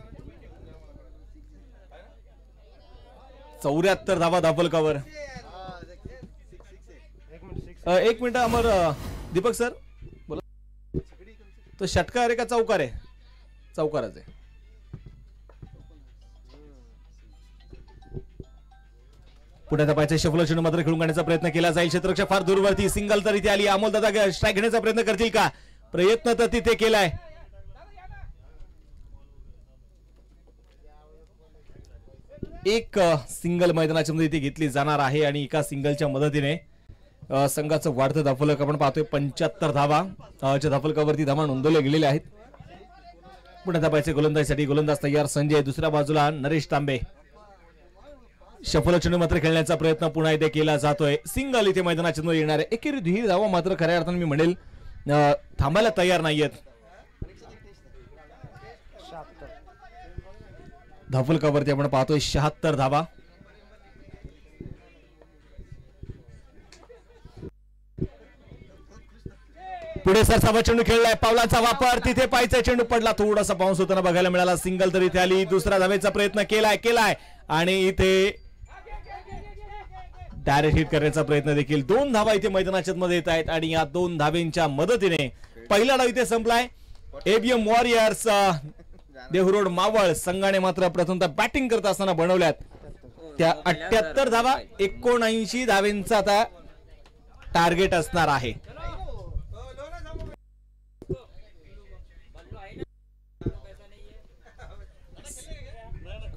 74 धावा धावफलकावर. एक मिनिट अमर दीपक सर बोला. तो षटकार आहे का चौकार आहे? चौकारच आहे. पुढे तपायचे शफल चेंडू मात्र खेळून काढण्याचा प्रयत्न केला जाईल. क्षेत्ररक्षक फार दूरवरती. सिंगल तर इथे आली. अमोल दादा स्ट्राईक घेण्याचा प्रयत्न करतील का? प्रयत्न तर तिथे केलाय. एक सिंगल मैदानाच्या मध्ये इथे घेतली जाणार आहे आणि एका सिंगलच्या मदतीने संघाचं वाढतं धावफलक आपण पाहतोय. 75 धावा धावफलकावरती धावा नोंदवल्या गेलेल्या आहेत. पुढे तपायचे गोलंदाजीसाठी गोलंदाज तयार संजय. दुसऱ्या बाजूला नरेश तांबे. शफल चेंडू मात्र खेळण्याचा प्रयत्न पुन्हा इथे केला जातोय. सिंगल इथे मैदानाच्या मध्ये येणार आहे. एकेरी ही धावा मात्र खऱ्या अर्थाने मी म्हणेल थांबायला तयार नाहीयेत. धावफलकावरती आपण पाहतोय 76 धावा. पुढे सरसावा चेंडू खेळलाय. पावलांचा वापर. तिथे पायचा चेंडू पडला. थोडासा बाउन्स होताना बघायला मिळाला. सिंगल तर इथे आली. दुसऱ्या धावेचा प्रयत्न केलाय आणि इथे डायरेक्ट हिट करण्याचा प्रयत्न देखील. 2 धावा इथे मैदानाच्या मध्ये येत आहेत आणि या 2 धावेंच्या मदतीने पहिला डाव इथे संपलाय. एबीएम वॉरियर्स देहरोड मावळ संघाने मात्र प्रथमतः बॅटिंग करत असताना बनवल्यात त्या 78 धावा. 79 धावेंचा आता टार्गेट असणार आहे.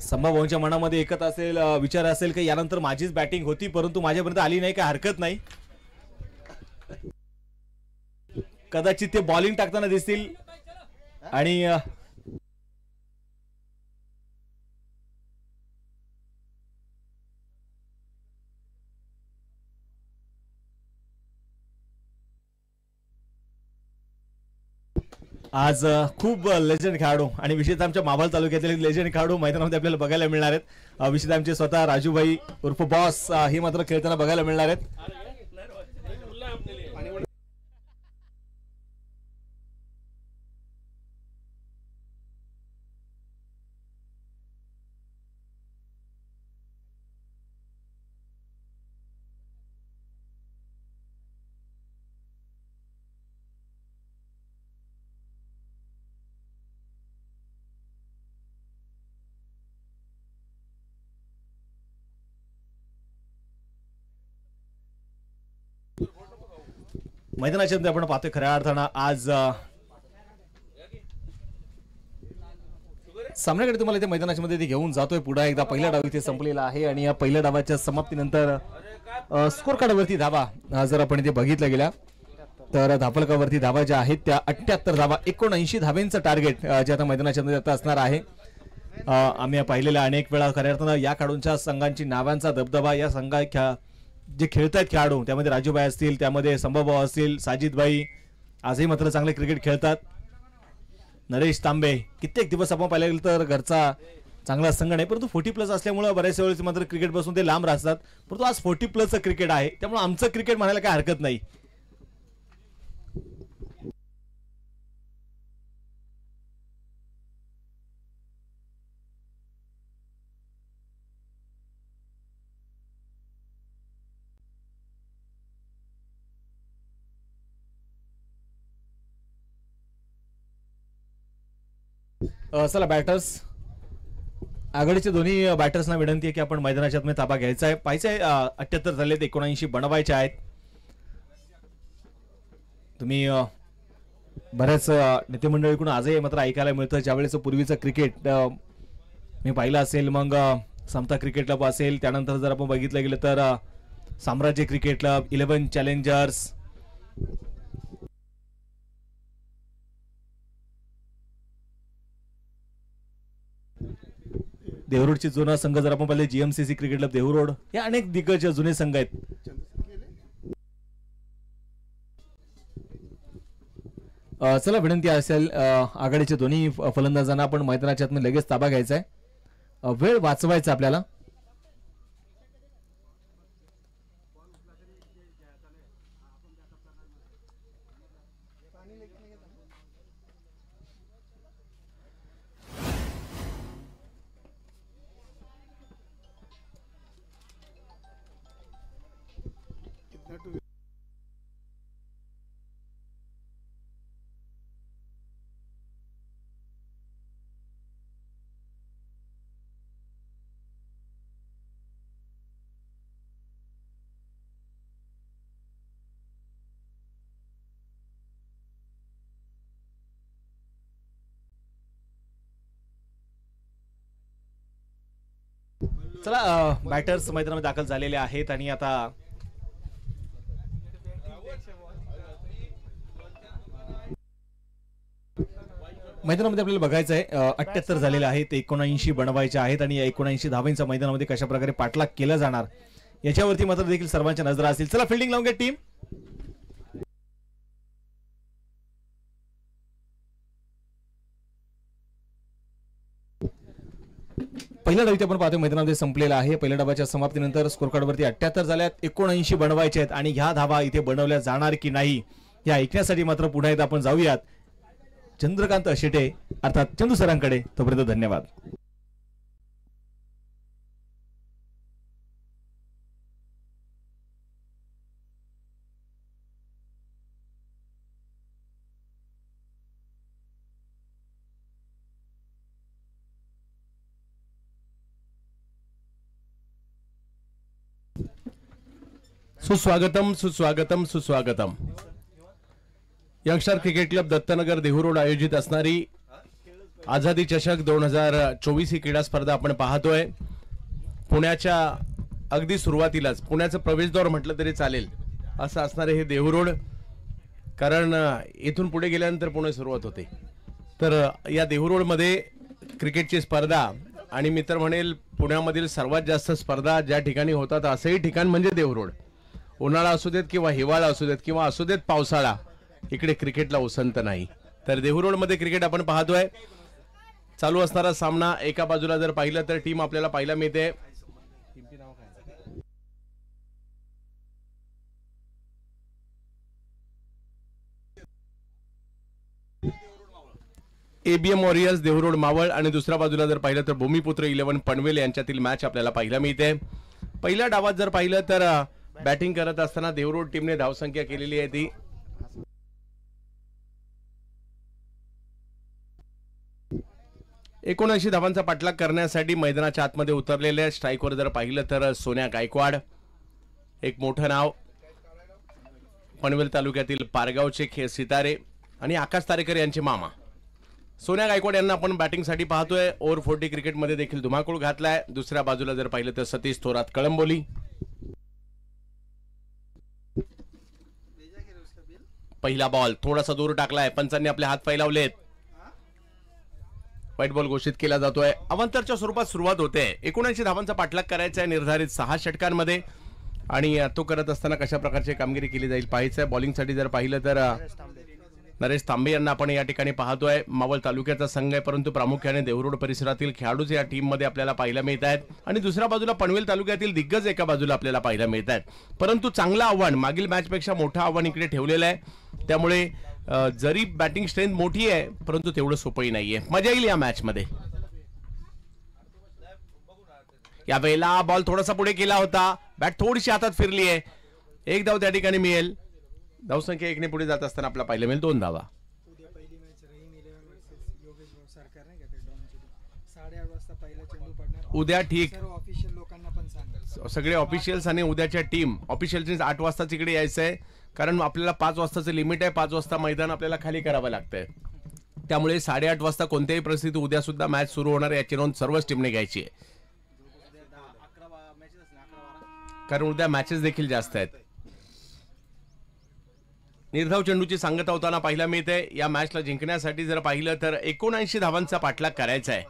संभाभाऊंच्या मनामध्ये एकच असेल विचार असेल की यानंतर माझीच बॅटिंग होती परंतु माझ्यापर्यंत आली नाही, काय हरकत नाही. कदाचित ते बॉलिंग टाकताना दिसतील आणि आज खूप लेजंड खेळाडू आणि विशेषतः आमच्या मावळ तालुक्यातील लेजंड खेळाडू मैदानामध्ये आपल्याला बघायला मिळणार आहेत. विशेषतः आमचे स्वतः राजूभाई उर्फ बॉस ही मात्र खेळताना बघायला मिळणार आहेत. मैदानाच्या मध्ये आपण पाहतोय खऱ्या अर्थानं आज सामन्याकडे तुम्हाला इथे मैदानाच्या मध्ये घेऊन जातोय. पुन्हा एकदा पहिला डाव इथे संपलेला आहे आणि या पहिल्या डावाच्या समाप्तीनंतर स्कोर कार्डवरती धावा जर आपण इथे बघितलं गेला तर धापलकावरती धावा ज्या आहेत त्या 78 धावा, 79 धावांचं टार्गेट जे आता मैदानाच्या मध्ये आता असणार आहे. आम्ही पाहिलेल्या अनेक वेळा खऱ्या अर्थानं या खेळाडूंच्या संघांची नावांचा दबदबा या संघाच्या जे खेळतायत खेळाडू त्यामध्ये राजूभाई असतील, त्यामध्ये संभाभाऊ असतील, साजिदभाई आजही मात्र चांगले क्रिकेट खेळतात. नरेश तांबे कित्येक दिवस आपण पाहिलं गेलं तर घरचा चांगला संघ नाही, परंतु 40+ असल्यामुळे बऱ्याच वेळेस मात्र क्रिकेट पासून ते लांब राहतात. परंतु आज 40+ क्रिकेट आहे त्यामुळे आमचं क्रिकेट म्हणायला काय हरकत नाही. चला बॅटर्स आघाडीचे दोन्ही बॅटर्सना विनंती आहे की आपण मैदानाच्या आतमध्ये ताबा घ्यायचा आहे. पाहायचंय 78 झालेत, 79 बनवायचे आहेत. तुम्ही बऱ्याच नेते मंडळीकडून आजही मात्र ऐकायला मिळतं ज्यावेळेस पूर्वीचं क्रिकेट मी पाहिलं असेल, मग समता क्रिकेट क्लब असेल, त्यानंतर जर आपण बघितलं गेलं तर साम्राज्य क्रिकेट क्लब, 11 चॅलेंजर्स, देवरोडचे जुना संघ जर आपण पाहिले जीएमसीसी क्रिकेट क्लब देवरोड, हे अनेक दिग्गज जुने संघ आहेत. चला विनंती असेल आघाडीचे दोन्ही फलंदाजांना आपण मैदानाच्या आतमध्ये लगेच ताबा घ्यायचा आहे, वेळ वाचवायचा आपल्याला. चला बॅटर्स मैदानामध्ये दाखल झालेले आहेत आणि आता मैदानामध्ये आपल्याला बघायचं आहे 78 झालेले आहेत, 79 बनवायचे आहेत आणि या 79 धावांचा मैदानामध्ये कशा प्रकारे पाठलाग केला जाणार याच्यावरती मात्र देखील सर्वांच्या नजरा असतील. चला फिल्डिंग लावून घ्या टीम. पहिला डाव आपण पाहतोय मैदानामध्ये संपलेला आहे. पहिल्या डावाच्या समाप्तीनंतर स्कोर कार्डवरती 78 झाल्यात, 79 बनवायचे आहेत आणि ह्या धावा इथे बनवल्या जाणार की नाही हे ऐकण्यासाठी मात्र पुन्हा एकदा आपण जाऊयात चंद्रकांत शेटे अर्थात चंदू सरांकडे. तोपर्यंत धन्यवाद. सुस्वागतम सुस्वागतम सुस्वागतम. Youngster Cricket Club Dattanagar Dehu Road आयोजित असणारी आझादी चषक 2024 ही क्रीडा स्पर्धा आपण पाहतोय. पुण्याच्या अगदी सुरुवातीलाच पुण्याचं प्रवेशद्वार म्हटलं तरी चालेल असं असणारे हे देहूरोड, कारण इथून पुढे गेल्यानंतर पुणे सुरुवात होते. तर या देहूरोडमध्ये क्रिकेटची स्पर्धा आणि मी तर म्हणेल पुण्यामधील सर्वात जास्त स्पर्धा ज्या ठिकाणी होतात असंही ठिकाण म्हणजे देहूरोड. उन्हाळा असू देत किंवा हिवाळा असू देत किंवा असू देत पावसाळा, इकडे क्रिकेटला उसंत नाही. तर देहू मध्ये क्रिकेट आपण पाहतोय. चालू असणारा सामना एका बाजूला जर पाहिलं तर टीम आपल्याला पाहायला मिळते. एबीएम वॉरियर्स देहू मावळ आणि दुसऱ्या बाजूला जर पाहिलं तर भूमिपुत्र 11 पनवेल यांच्यातील मॅच आपल्याला पाहायला मिळते. पहिल्या डावात जर पाहिलं तर बॅटिंग करत असताना देहू टीमने धावसंख्या केलेली आहे ती 79 धावांचा पाठलाग करण्यासाठी मैदानाच्या आतमध्ये उतरलेले. स्ट्राईकवर जर पाहिलं तर सोन्या गायकवाड एक मोठं नाव, पनवेल तालुक्यातील पारगावचे सितारे आणि आकाश तारेकर यांचे मामा सोन्या गायकवाड यांना आपण बॅटिंगसाठी पाहतोय. ओव्हर 40 क्रिकेटमध्ये देखील धुमाकूळ घातलाय. दुसऱ्या बाजूला जर पाहिलं तर सतीश थोरात कळंबोली. पहिला बॉल थोडासा दूर टाकलाय. पंचांनी आपले हात पाय लावलेत. व्हाईट बॉल घोषित केला जातोय. अवंतरच्या स्वरूपात सुरुवात होते. 79 धावांचा पाठलाग करायचा आहे निर्धारित 6 षटकांमध्ये आणि तो करत असताना कशा प्रकारची कामगिरी केली जाईल पाहायचं आहे. बॉलिंगसाठी जर पाहिलं तर नरेश तांबे यांना आपण या ठिकाणी पाहतोय. मावळ तालुक्याचा संघ आहे परंतु प्रामुख्याने देहू परिसरातील खेळाडूच या टीम मध्ये आपल्याला पाहायला मिळत आहेत आणि दुसऱ्या बाजूला पनवेल तालुक्यातील दिग्गज एका बाजूला आपल्याला पाहायला मिळत आहेत. परंतु चांगलं आव्हान, मागील मॅच पेक्षा मोठं आव्हान इकडे ठेवलेलं आहे. त्यामुळे जरी बॅटिंग स्ट्रेंथ मोठी आहे परंतु तेवढं सोपंही नाहीये. मजा येईल या मॅच मध्ये. यावेळेला बॉल थोडासा पुढे केला होता. बॅट थोडीशी हातात फिरली आहे. एक धाव त्या ठिकाणी मिळेल. धावसंख्या 1 ने पुढे जात असताना आपल्याला पाहायला मिळेल 2 धावा. उद्या ठीक सगळे ऑफिशियल्स आणि उद्याच्या टीम ऑफिशियल्स 8 वाजताच इकडे यायचं आहे कारण आपल्याला 5 वाजताचं लिमिट आहे. 5 वाजता मैदान आपल्याला खाली करावं लागतंय. त्यामुळे 8:30 वाजता कोणत्याही परिस्थितीत उद्या सुद्धा मॅच सुरू होणार याची नोंद सर्वच टीमने घ्यायची आहे कारण उद्या मॅचेस देखील जास्त आहेत. निर्धाव चेंडूची सांगता होताना पाहायला मिळते. या मॅचला जिंकण्यासाठी जर पाहिलं तर 79 धावांचा पाठलाग करायचा आहे.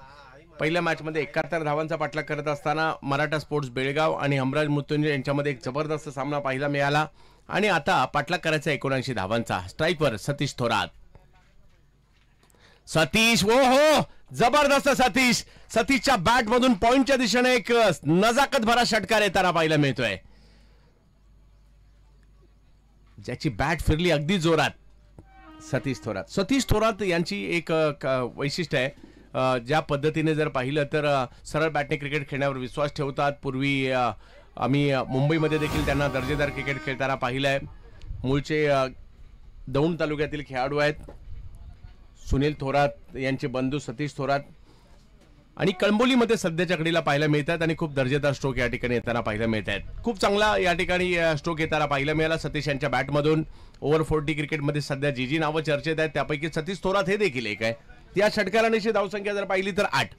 पहिल्या मॅचमध्ये 71 धावांचा पाठलाग करत असताना मराठा स्पोर्ट्स बेळगाव आणि हमराज मृत्युंजय यांच्यामध्ये एक जबरदस्त सामना पाहायला मिळाला आणि आता पाठलाग करायचा 79 धावांचा. स्ट्राईकवर सतीश थोरात. सतीश ओ हो जबरदस्त सतीश. सतीशच्या बॅट मधून पॉइंटच्या दिशेने एक नजाकत भरा षटकार येताना पाहायला मिळतोय. ज्याची बॅट फिरली अगदी जोरात. सतीश थोरात यांची एक वैशिष्ट्य आहे. ज्या पद्धतीने जर पाहिलं तर सरळ बॅटने क्रिकेट खेळण्यावर विश्वास ठेवतात. पूर्वी आम्ही मुंबईमध्ये देखील त्यांना दर्जेदार क्रिकेट खेळताना पाहिलंय. मूळचे दौंड तालुक्यातील खेळाडू आहेत. सुनील थोरात यांचे बंधू सतीश थोरात आणि कळंबोलीमध्ये सध्याच्या घडीला पाहायला मिळतात आणि खूप दर्जेदार स्ट्रोक या ठिकाणी येताना पाहायला मिळत आहेत. खूप चांगला या ठिकाणी स्ट्रोक येताना पाहायला मिळाला सतीश यांच्या बॅटमधून. ओव्हर 40 क्रिकेटमध्ये सध्या जी नावं चर्चेत आहेत त्यापैकी सतीश थोरात हे देखील एक आहे. या षटकारांची धावसंख्या जर पाहिली तर 8.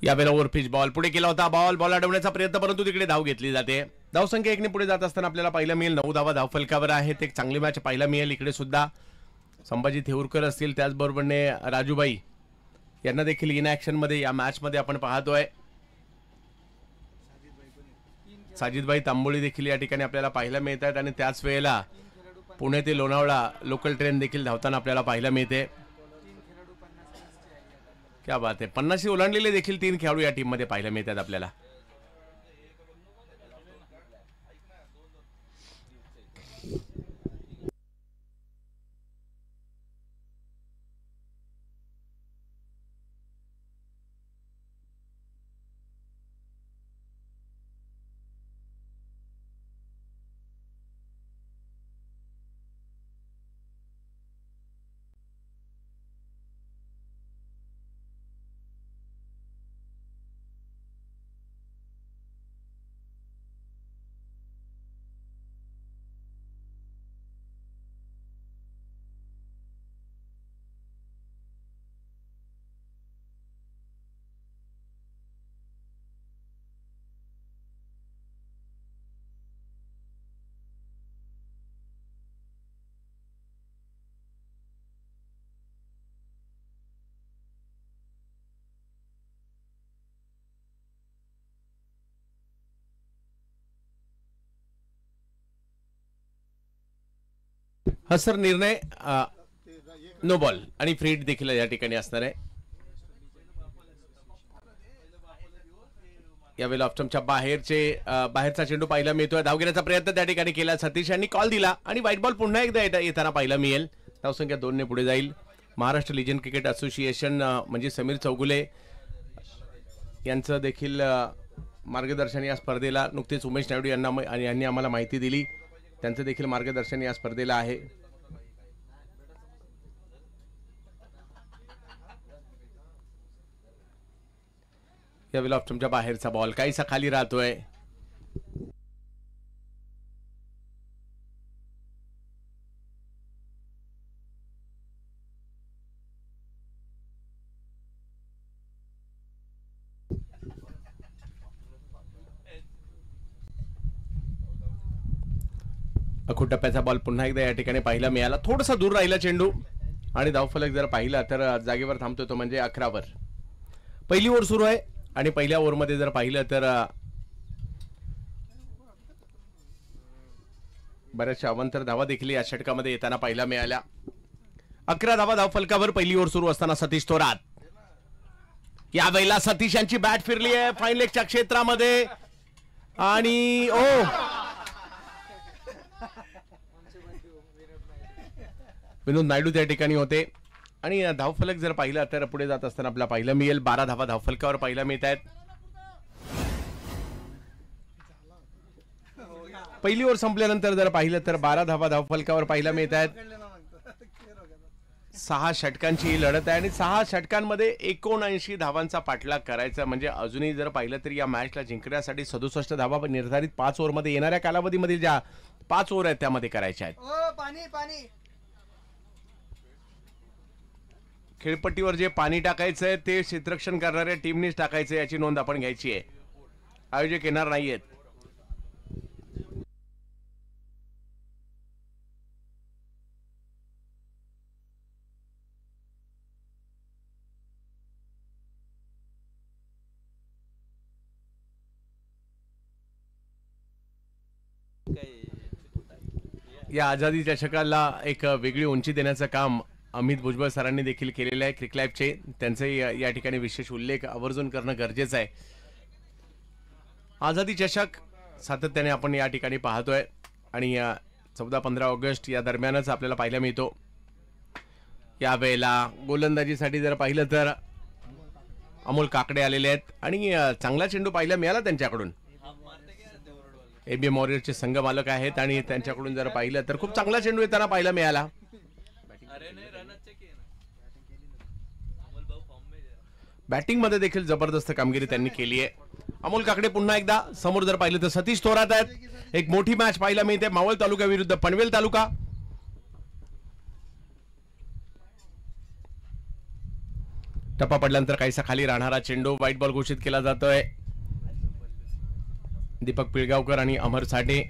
यावेळेला ओव्हर पिच बॉल पुढे केला होता. बॉल अडवण्याचा प्रयत्न परंतु तिकडे धाव घेतली जाते. धावसंख्या 1 ने पुढे जात असताना आपल्याला पाहायला मिळेल 9 धावा धावफलकावर आहेत. एक चांगली मॅच पाहायला मिळेल. इकडे सुद्धा संभाजी थेऊरकर असतील त्याचबरोबरने राजूबाई यांना देखील इन ऍक्शन मध्ये या मॅच मध्ये आपण पाहतोय. साजिदबाई तांबोळी देखील या ठिकाणी आपल्याला पाहायला मिळत आहेत आणि त्याच वेळेला पुणे ते लोणावळा लोकल ट्रेन देखील धावताना आपल्याला पाहायला मिळते. क्या बात आहे. 50 ओलांडलेले देखील 3 खेळाडू या टीम मध्ये पाहायला मिळतात आपल्याला. हा सर निर्णय नो बॉल आणि फ्री हिट देखील या ठिकाणी असणार आहे. यावेळेला ऑप्टमच्या बाहेरचा चेंडू पाहायला मिळतोय. धावघेण्याचा प्रयत्न त्या ठिकाणी केला. सतीश यांनी कॉल दिला आणि व्हाईट बॉल पुन्हा एकदा येताना पाहायला मिळेल. धावसंख्या 2 ने पुढे जाईल. महाराष्ट्र लिजन क्रिकेट असोसिएशन म्हणजे समीर चौगुले यांचं देखील मार्गदर्शन या स्पर्धेला नुकतेच उमेश नायडू यांनी आम्हाला माहिती दिली. त्यांचं देखील मार्गदर्शन या स्पर्धेला आहे. यावेळेला ऑप्शनच्या बाहेरचा बॉल काहीसा खाली राहतोय. अखूट टप्प्याचा बॉल पुन्हा एकदा या ठिकाणी पाहायला मिळाला. थोडासा दूर राहिला चेंडू आणि धावफलक जर पाहिला तर जागेवर थांबतो तो म्हणजे 11 वर. पहिली ओव्हर सुरू आहे आणि पहिल्या ओव्हरमध्ये जर पाहिलं तर बऱ्याचशा अवांतर धावा देखील या षटकामध्ये येताना पाहायला मिळाल्या. 11 धावा धावफलकावर पहिली ओव्हर सुरू असताना सतीश थोरात. यावेळेला सतीश यांची बॅट फिरली आहे फाईन लेगच्या क्षेत्रामध्ये आणि विनोद नायडू त्या ठिकाणी होते आणि धावफलक जर पाहिला तर पुढे जात असताना आपल्याला पाहायला मिळेल 12 धावा धावफलकावर पाहायला मिळत आहेत. पहिली ओव्हर संपल्यानंतर जर पाहिलं तर 12 धावा धावफलकावर पाहायला मिळत आहेत. 6 षटकांची ही लढत आहे आणि 6 षटकांमध्ये 79 धावांचा पाठलाग करायचा म्हणजे अजूनही जर पाहिलं तर या मॅचला जिंकण्यासाठी 67 धावा निर्धारित 5 ओव्हरमध्ये येणाऱ्या कालावधीमध्ये ज्या 5 ओव्हर आहेत त्यामध्ये करायच्या आहेत. खेळपट्टीवर जे पाणी टाकायचंय ते क्षेत्ररक्षण करणाऱ्या टीमनीच टाकायचं याची नोंद आपण घ्यायची आहे. आयोजक येणार नाहीयेत. या आझादी चषकाला एक वेगळी उंची देण्याचं काम अमित भुजबळ सरांनी देखील केलेलं आहे. क्रिकलाईफचे त्यांचे या ठिकाणी विशेष उल्लेख आवर्जून करणं गरजेचं आहे. आझादी चषक सातत्याने आपण या ठिकाणी पाहतोय आणि 14-15 ऑगस्ट या दरम्यानच आपल्याला पाहायला मिळतो. यावेळेला गोलंदाजीसाठी जर पाहिलं तर अमोल काकडे आलेले आहेत आणि चांगला चेंडू पाहायला मिळाला त्यांच्याकडून. एबीएम वॉरियर्सचे संघ मालक आहेत आणि त्यांच्याकडून जर पाहिलं तर खूप चांगला चेंडू येताना पाहायला मिळाला. बॅटिंग मध्ये देखील जबरदस्त कामगिरी त्यांनी केली आहे. अमोल काकडे पुन्हा एकदा समोर जर पाहिलं तर सतीश थोरात आहेत. एक मोठी मॅच पाहायला मिळते मावळ तालुका विरुद्ध पनवेल तालुका. टप्पा पडल्यानंतर काहीसा खाली राहणारा चेंडू व्हाईट बॉल घोषित केला जातोय. दीपक पिळगावकर आणि अमर साठे.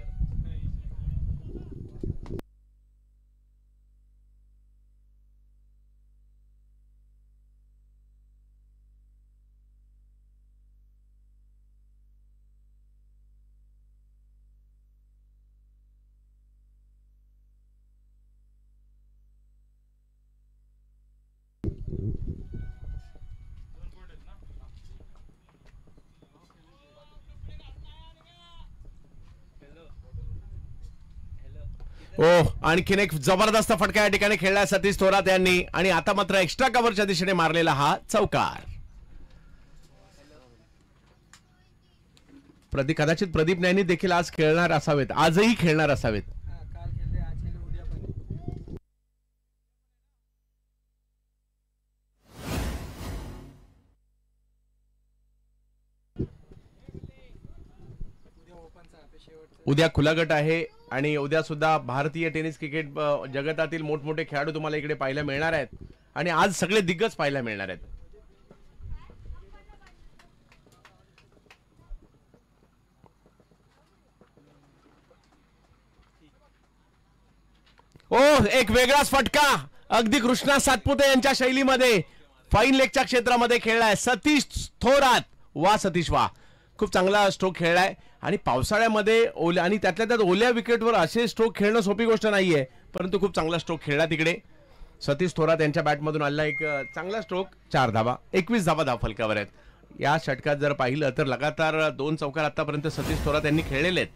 आणखीन एक जबरदस्त फटका या ठिकाणी खेळला सतीश थोरात यांनी आणि आता मात्र एक्स्ट्रा कव्हरच्या दिशेने मारलेला हा चौकार. कदाचित प्रदीप नैनी देखील आज खेळणार असावेत, आजही खेळणार असावेत. उद्या खुला गट आहे आणि उद्या सुद्धा भारतीय टेनिस क्रिकेट जगतातील मोठमोठे खेळाडू तुम्हाला इकडे पाहायला मिळणार आहेत आणि आज सगळे दिग्गज पाहायला मिळणार आहेत. एक वेगळाच फटका अगदी कृष्णा सातपुते यांच्या शैलीमध्ये फाईन लेगच्या क्षेत्रामध्ये खेळलाय सतीश थोरात. वा सतीश वा, खूप चांगला स्ट्रोक खेळलाय आणि पावसाळ्यामध्ये ओल्या आणि त्यातल्या त्यात ओल्या विकेटवर असे स्ट्रोक खेळणं सोपी गोष्ट नाहीये, परंतु खूप चांगला स्ट्रोक खेळला तिकडे. सतीश थोरात यांच्या बॅटमधून आलेला एक चांगला स्ट्रोक, 4 धावा, 21 धावा धावफलकावर आहेत. या षटकात जर पाहिलं तर लगातार 2 चौकार आतापर्यंत सतीश थोरात यांनी खेळलेले आहेत.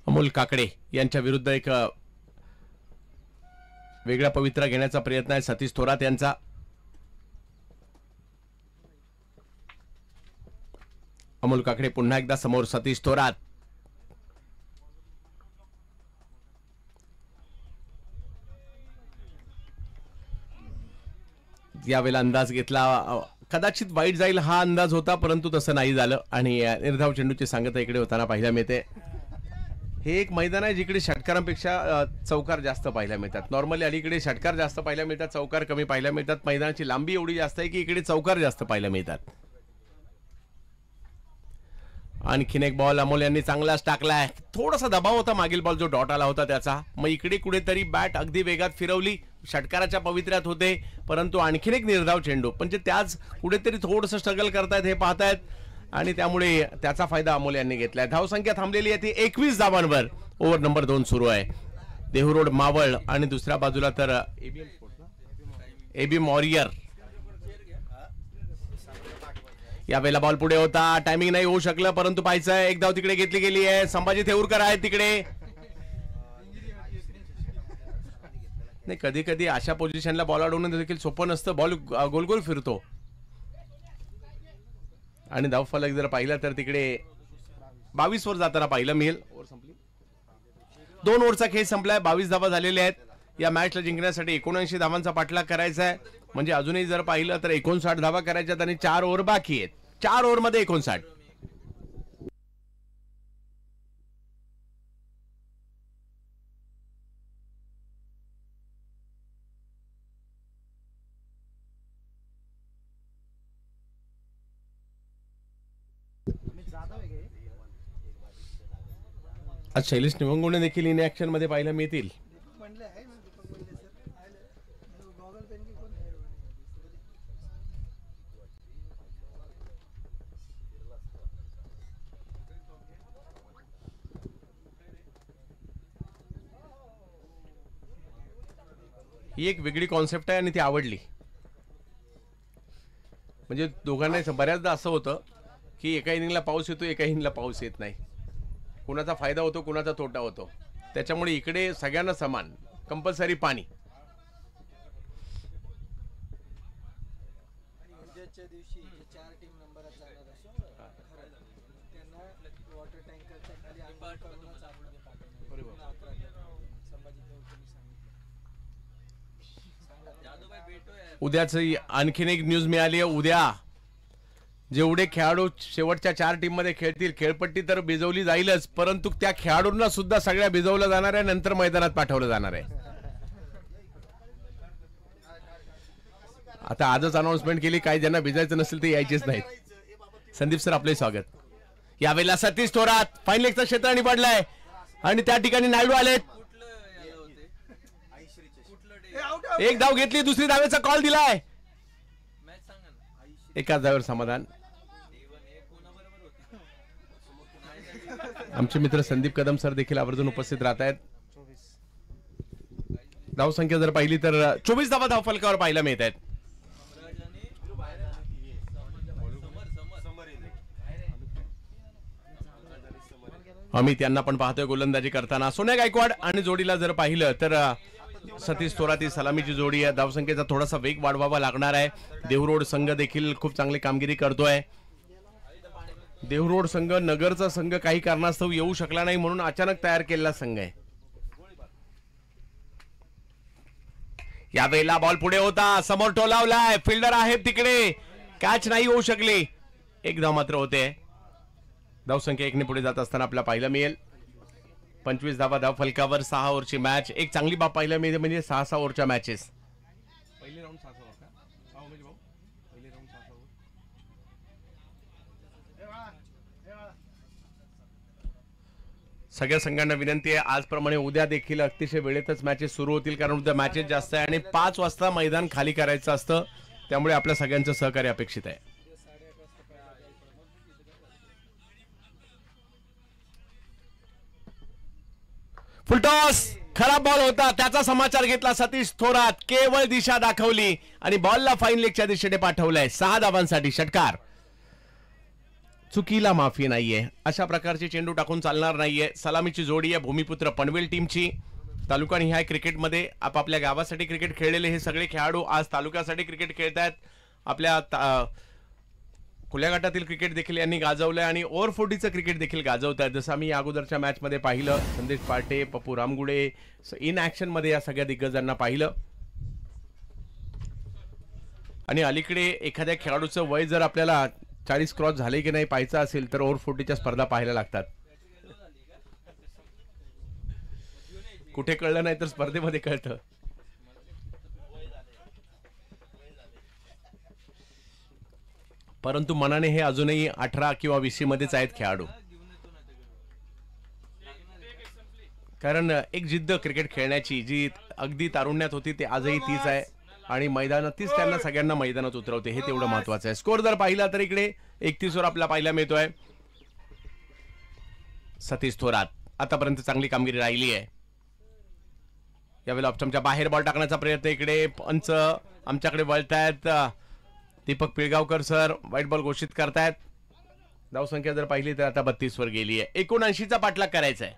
अमोल काकडे यांच्या विरुद्ध एक वेगळा पवित्रा घेण्याचा प्रयत्न आहे सतीश थोरात यांचा. अमोल काकडे पुन्हा एकदा समोर, सतीश थोरात. यावेळेला अंदाज घेतला, कदाचित वाईट जाईल हा अंदाज होता, परंतु तसं नाही झालं आणि निर्धाव चेंडूची सांगता इकडे होताना पाहायला मिळते. हे एक मैदान आहे जिकडे षटकारांपेक्षा चौकार जास्त पाहायला मिळतात. नॉर्मली अलीकडे षटकार जास्त पाहायला मिळतात, चौकार कमी पाहायला मिळतात. मैदानाची लांबी एवढी जास्त आहे की इकडे चौकार जास्त पाहायला मिळतात. आणखीन एक बॉल अमोल यांनी चांगलाच टाकलाय. थोडासा दबाव होता मागील बॉल जो डॉट आला होता त्याचा, मग इकडे कुठेतरी बॅट अगदी वेगात फिरवली, षटकाराच्या पवित्र्यात होते, परंतु आणखीन एक निर्धाव चेंडू, म्हणजे त्याच कुठेतरी थोडंसं स्ट्रगल करतायत हे पाहतायत आणि त्यामुळे त्याचा फायदा अमोल यांनी घेतलाय. धावसंख्या थांबलेली आहे ती 21 धावांवर. ओव्हर नंबर 2 सुरू आहे. देहू मावळ आणि दुसऱ्या बाजूला तर एबी वॉरियर. यावेळेला बॉल पुढे होता, टायमिंग नाही होऊ शकलं, परंतु पाहायचंय एक धाव तिकडे घेतली गेली आहे. संभाजी थेऊरकर आहेत तिकडे. नाही, कधी कधी अशा पोझिशनला बॉल अडवणं देखील सोपं नसतं, बॉल गोल गोल फिरतो. आणि धावफलक जर पाहिलं तर तिकडे 22 वर जाताना पाहिलं मिळेल. ओव्हर संपली, 2 ओव्हरचा खेळ संपलाय, 22 धावा झालेल्या आहेत. या मॅचला जिंकण्यासाठी 79 धावांचा पाठलाग करायचा आहे, म्हणजे अजूनही जर पाहिलं तर 59 धावा करायच्यात आणि 4 ओव्हर बाकी आहेत. 4 ओव्हरमध्ये 59. आज शैलेश निवंगुणे देखील इन ऍक्शन मध्ये पाहायला मिळतील. ही एक वेगळी कॉन्सेप्ट आहे आणि ती आवडली. म्हणजे दोघांना बऱ्याचदा असं होतं की एका इनिंगला पाऊस येतो, एका इनिंगला पाऊस येत नाही, कुणाचा फायदा होतो, कुणाचा तोटा होतो. त्याच्यामुळे इकडे सगळ्यांना समान कंपल्सरी पाणी. उद्याच आणखीन एक न्यूज मिळाली आहे. उद्या जेवढे खेळाडू शेवटच्या 4 टीम मध्ये खेळतील, खेळपट्टी तर भिजवली जाईलच, परंतु त्या खेळाडूंना सुद्धा सगळ्या भिजवलं जाणार आहे, नंतर मैदानात पाठवलं जाणार आहे. आता आजच अनाउन्समेंट केली, काही ज्यांना भिजायचं नसेल ते यायचेच नाहीत. संदीप सर आपले स्वागत. यावेळेला सतीश थोरात फाईन लेगचा क्षेत्र निवडलाय आणि त्या ठिकाणी नायडू आलेत. एक धाव घेतली, दुसरी धावेचा कॉल दिलाय. एकाच धावेवर समाधान. आमचे मित्र संदीप कदम सर देखील आवर्जून उपस्थित राहत आहेत. धावसंख्या जर पाहिली तर 24 धावा धावफलकावर पाहायला मिळत आहेत. अमित यांना पण पाहतोय गोलंदाजी करताना. सोन्या गायकवाड आणि जोडीला जर पाहिलं तर सतीश थोरात ही सलामीची जोडी आहे. धावसंख्येचा थोडासा वेग वाढवावा लागणार आहे. देहू संघ देखील खूप चांगली कामगिरी करतोय. देहू संघ नगरचा संघ काही कारणास्तव येऊ शकला नाही म्हणून अचानक तयार केलेला संघ आहे. यावेळेला बॉल पुढे होता, समोर टोलावलाय, फिल्डर आहे तिकडे, कॅच नाही होऊ शकली. एक धाव मात्र होते. धावसंख्या 1 ने पुढे जात असताना आपल्याला पाहायला मिळेल. 25 धावा धाव फलकावर. 6 ओव्हरची मॅच. एक चांगली बाब पाहायला मिळते म्हणजे 6 ओव्हरच्या मॅचेस. पहिले राऊंड 6 ओव्हर का? म्हणजे भाऊ पहिले राऊंड 6 ओव्हर. सगळ्या संघांना विनंती आहे, आजप्रमाणे उद्या देखील अतिशय वेळेतच मॅचेस सुरू होतील, कारण उद्या मॅचेस जास्त आहे आणि 5 वाजता मैदान खाली करायचं असतं. त्यामुळे आपल्या सगळ्यांचं सहकार्य अपेक्षित आहे. फुलटॉस, खराब बॉल होता, त्याचा समाचार घेतला सतीश थोरात, केवळ दिशा दाखवली आणि बॉलला फाईन लेगच्या दिशेने पाठवलंय. 6 धावांसाठी षटकार. चुकीला माफी नाहीये, अशा प्रकारचे चेंडू टाकून चालणार नाहीये. सलामीची जोडी आहे भूमिपुत्र पनवेल टीमची. तालुका निहाय क्रिकेटमध्ये आपापल्या गावासाठी क्रिकेट खेळलेले हे सगळे खेळाडू आज तालुक्यासाठी क्रिकेट खेळतायत. आपल्या खुल्या गटातील क्रिकेट देखील यांनी गाजवलंय आणि ओव्हर 40चं क्रिकेट देखील गाजवत आहेत. जसं आम्ही अगोदरच्या मॅच मध्ये पाहिलं, संदेश पाटे, पप्पू रामगुडे इन ऍक्शन मध्ये या सगळ्या दिग्गजांना पाहिलं. आणि अलीकडे एखाद्या खेळाडूचं वय जर आपल्याला 40 क्रॉस झाले की नाही पाहायचं असेल तर ओव्हर 40च्या स्पर्धा पाहायला लागतात. कुठे कळलं नाही तर स्पर्धेमध्ये कळतं. परंतु मनाने हे अजूनही 18 किंवा 20 मध्येच आहेत खेळाडू. कारण एक जिद्द क्रिकेट खेळण्याची जी अगदी तारुण्यात होती ते आजही तीच आहे आणि मैदानात तीच त्यांना सगळ्यांना मैदानात उतरवते, हे तेवढं महत्वाचं आहे. स्कोर जर पाहिला तर इकडे 31 वर आपल्याला पाहायला मिळतोय. सतीश थोरात आतापर्यंत चांगली कामगिरी राहिली आहे. यावेळेला ऑप्शनच्या बाहेर बॉल टाकण्याचा प्रयत्न, इकडे पंच आमच्याकडे वळतायत. Deepak Pilgaonkar sir wide ball घोषित करतायत. धावसंख्या जर पाहिली तर आता 32 वर गेली आहे. 79चा पाठलाग करायचा आहे.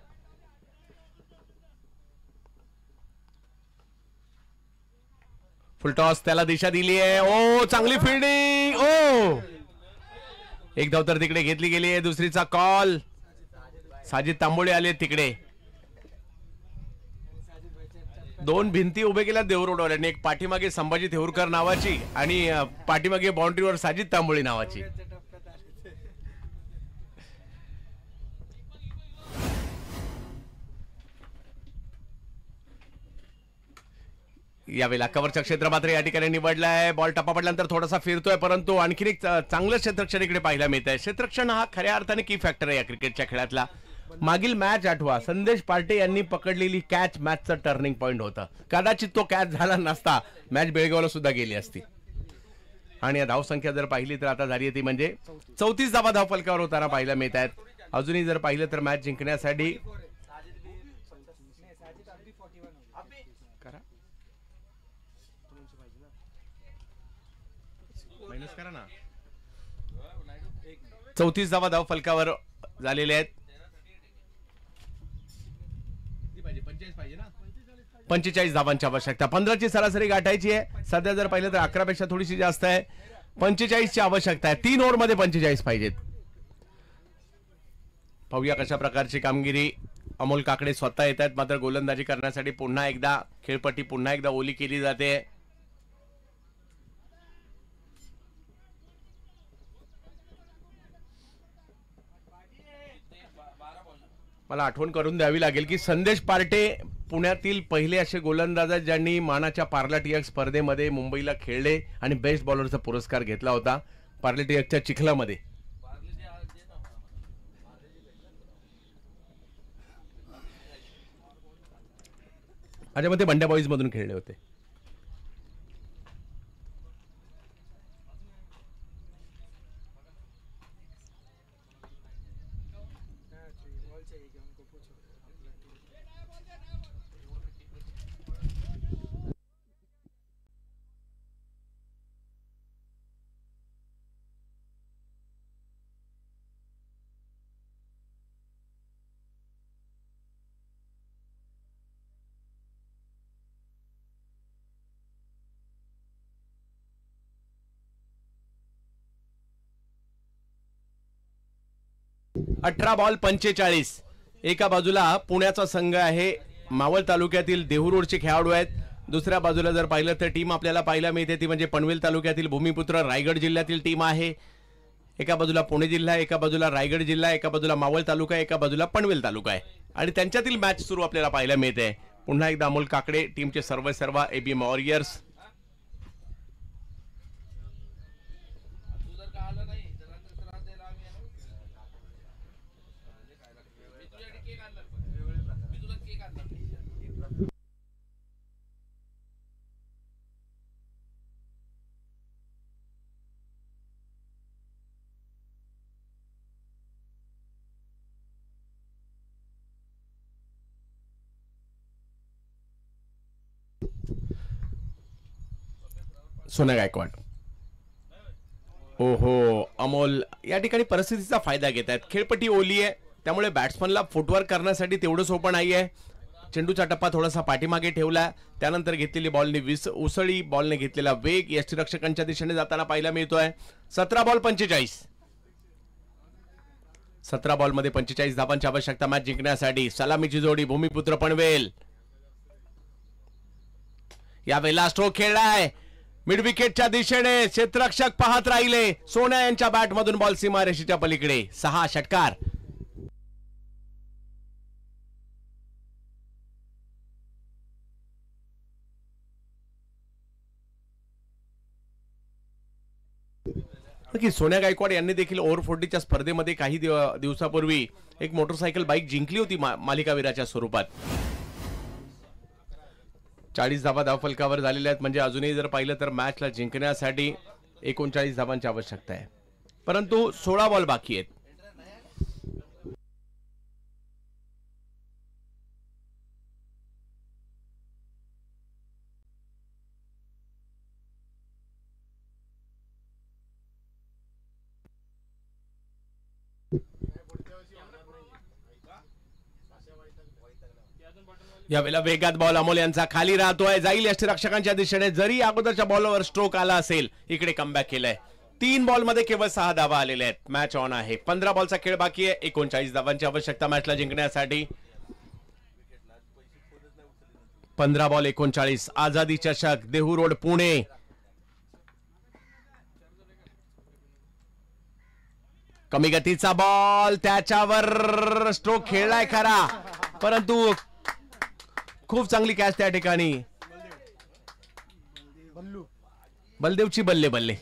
फुलटॉस, त्याला दिशा दिली आहे. ओ चांगली फिल्डिंग. ओ एक धाव तर तिकडे घेतली गेली आहे. दुसरीचा कॉल. साजिद तांबोळे आले तिकडे. 2 भिंती उभे केल्या देवरोडवाल्यांनी, एक पाठीमागे संभाजी थेऊरकर नावाची आणि पाठीमागे बाउंड्रीवर साजिद तांबोळी नावाची. यावेळेला कव्हरचं क्षेत्र मात्र या ठिकाणी निवडलाय. बॉल टप्पा पडल्यानंतर थोडासा फिरतोय, परंतु आणखीन एक चांगलं क्षेत्रक्षण इकडे पाहायला मिळत आहे. क्षेत्रक्षण हा खऱ्या अर्थाने की फॅक्टर आहे या क्रिकेटच्या खेळातला. मागील मॅच आठवा, संदेश पार्टे यांनी पकडलेली कॅच मॅचचा टर्निंग पॉइंट होता. कदाचित तो कॅच झाला नसता मॅच बेळगावला सुद्धा गेली असती. आणि धावसंख्या जर पाहिली तर आता झाली ती म्हणजे 34 धावा धावफलकावर होताना पाहायला मिळत आहेत. अजूनही जर पाहिलं तर मॅच जिंकण्यासाठी मायनस करा ना, 34 धावा धावफलकावर झालेले आहेत. 45 धावांची आवश्यकता. 15ची सरासरी गाठायची आहे. सध्या जर पाहिलं तर 11 पेक्षा थोडीशी जास्त आहे. 45ची आवश्यकता आहे. 3 ओव्हर मध्ये 45 पाहिजेत. पाहूया कशा प्रकारची कामगिरी. अमोल काकडे स्वतः येत आहेत, मात्र गोलंदाजी करण्यासाठी पुन्हा एकदा खेळपट्टी पुन्हा एकदा ओली केली जाते. मला आठवण करून द्यावी लागेल की संदेश पार्टे पुण्यातील पहिले असे गोलंदाज आहेत ज्यांनी मानाच्या पार्ला टिळक स्पर्धेमध्ये मुंबईला खेळले आणि बेस्ट बॉलरचा पुरस्कार घेतला होता पार्ला टिळकच्या चिखलामध्ये. माझ्या बंड्या बॉईज मधून खेळले होते. अठरा बॉल 45. एका बाजूला पुण्याचा संघ आहे, मावळ तालुक्यातील देहूरोडचे खेळाडू आहेत. दुसऱ्या बाजूला जर पाहिलं तर टीम आपल्याला पाहायला मिळते ती म्हणजे पनवेल तालुक्यातील भूमिपुत्र रायगड जिल्ह्यातील टीम आहे. एका बाजूला पुणे जिल्हा, एका बाजूला रायगड जिल्हा, एका बाजूला मावळ तालुका, एका बाजूला पनवेल तालुका आहे आणि त्यांच्यातील मॅच सुरू आपल्याला पाहायला मिळते. पुन्हा एकदा अमोल काकडे टीमचे सर्व एबी वॉरियर्स. सोन्या गायकवाड. ओहो, अमोल या ठिकाणी परिस्थितीचा फायदा घेत आहेत. खेळपट्टी ओली आहे, त्यामुळे बॅट्समनला फुटवर्क करण्यासाठी तेवढं सोपं नाही आहे. चेंडूचा टप्पा थोडासा पाठीमागे ठेवला, त्यानंतर घेतलेली बॉलने उसळी, बॉलने घेतलेला वेग यष्टीरक्षकांच्या दिशेने जाताना पाहायला मिळतोय. 17 बॉल 45. 17 बॉलमध्ये 45 धावांची आवश्यकता मॅच जिंकण्यासाठी. सलामीची जोडी भूमिपुत्र पनवेल. यावेळेला स्ट्रोक खेळलाय मिड विकेटच्या दिशेने. क्षेत्ररक्षक पाहत राहिले. सोन्या यांच्या बॅटमधून बॉल सीमारेषेच्या पलीकडे. 6 षटकार. सोन्या गायकवाड यांनी देखील ओव्हर 40च्या स्पर्धेमध्ये काही दिवसापूर्वी एक मोटरसायकल बाईक जिंकली होती मालिकावीराच्या स्वरूपात. 40 धावा धावफलकावर झालेल्या आहेत. म्हणजे अजूनही जर पाहिलं तर मॅचला जिंकण्यासाठी 39 धावांची आवश्यकता आहे, परंतु 16 बॉल बाकी आहेत. यावेळेला वेगात बॉल अमोल यांचा खाली राहतोय. जाईल यष्टीरक्षकांच्या दिशेने. जरी अगोदरच्या बॉलवर स्ट्रोक आला असेल, इकडे कमबॅक केलंय. 3 बॉलमध्ये केवळ 6 धावा आलेल्या आहेत. मॅच ऑन आहे. 15 बॉलचा खेळ बाकी आहे. 39 धावांची आवश्यकता मॅचला जिंकण्यासाठी. 15 बॉल 39. आझादी चषक, देहू रोड, पुणे. कमी गतीचा बॉल, त्याच्यावर स्ट्रोक खेळलाय खरा, परंतु खूप चांगली कॅच त्या ठिकाणी. बलदेवची बल्ले बल्ले.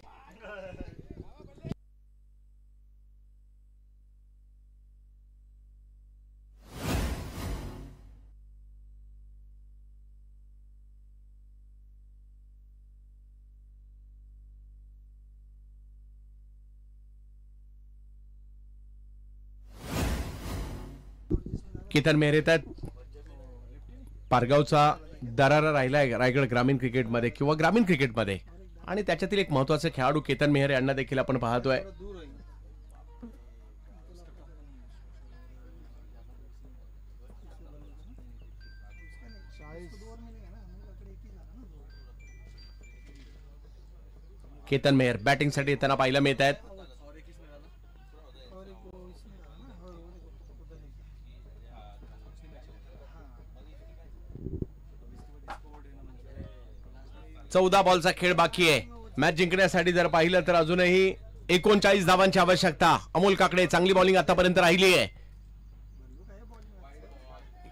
केतन मेहर येतात. पारगावचा दरारा राहिलाय रायगड ग्रामीण क्रिकेटमध्ये किंवा ग्रामीण क्रिकेटमध्ये, आणि त्याच्यातील एक महत्वाचे खेळाडू केतन मेहर यांना देखील आपण पाहतोय. केतन मेहर बॅटिंगसाठी येताना पाहायला मिळत आहेत. चौदा बॉलचा खेळ बाकी आहे. मॅच जिंकण्यासाठी जर पाहिलं तर अजूनही 39 धावांची आवश्यकता. अमोल काकडे चांगली बॉलिंग आतापर्यंत राहिली आहे.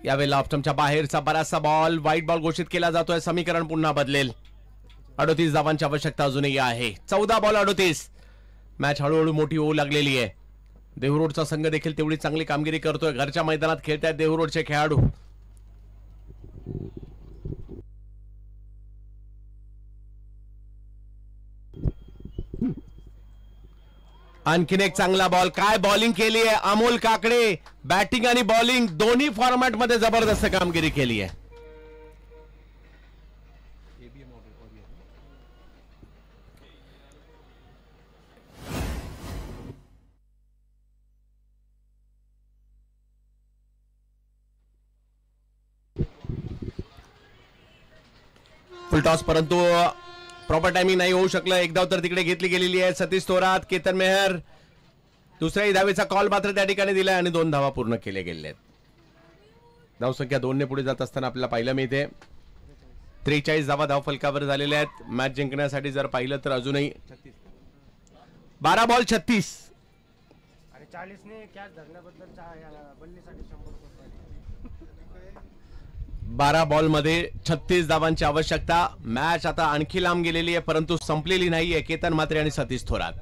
यावेळेला ऑफ बाहेरचा बराचसा बॉल व्हाईट बॉल घोषित केला जातोय. समीकरण पुन्हा बदलेल. 38 धावांची आवश्यकता अजूनही आहे. 14 बॉल 38. मॅच हळूहळू मोठी होऊ लागलेली आहे. देहू रोडचा संघ देखील तेवढी चांगली कामगिरी करतोय. घरच्या मैदानात खेळतायत देहू रोडचे खेळाडू. आणखीन एक चांगला बॉल. काय बॉलिंग केली आहे अमोल काकडे. बॅटिंग आणि बॉलिंग दोन्ही फॉर्मॅट मध्ये जबरदस्त कामगिरी केली आहे. फुलटॉस, परंतु प्रॉपर टायमिंग नाही होऊ शकलं. एकदा तर तिकडे घेतली गेलेली आहे. सतीश थोरात, केतन मेहर. दुसऱ्याही धावेचा कॉल मात्र त्या ठिकाणी दिलाय आणि 2 धावा पूर्ण केले गेले आहेत. धावसंख्या 2 ने पुढे जात असताना आपल्याला पाहायला मिळते. 43 धावा धावफलकावर झालेल्या आहेत. मॅच जिंकण्यासाठी जर पाहिलं तर अजूनही 12 बॉल 36. 12 बॉल मध्ये 36 धावांची आवश्यकता. मॅच आता आणखी लांब गेलेली आहे, परंतु संपलेली नाहीये. केतन म्हात्रे आणि सतीश थोरात.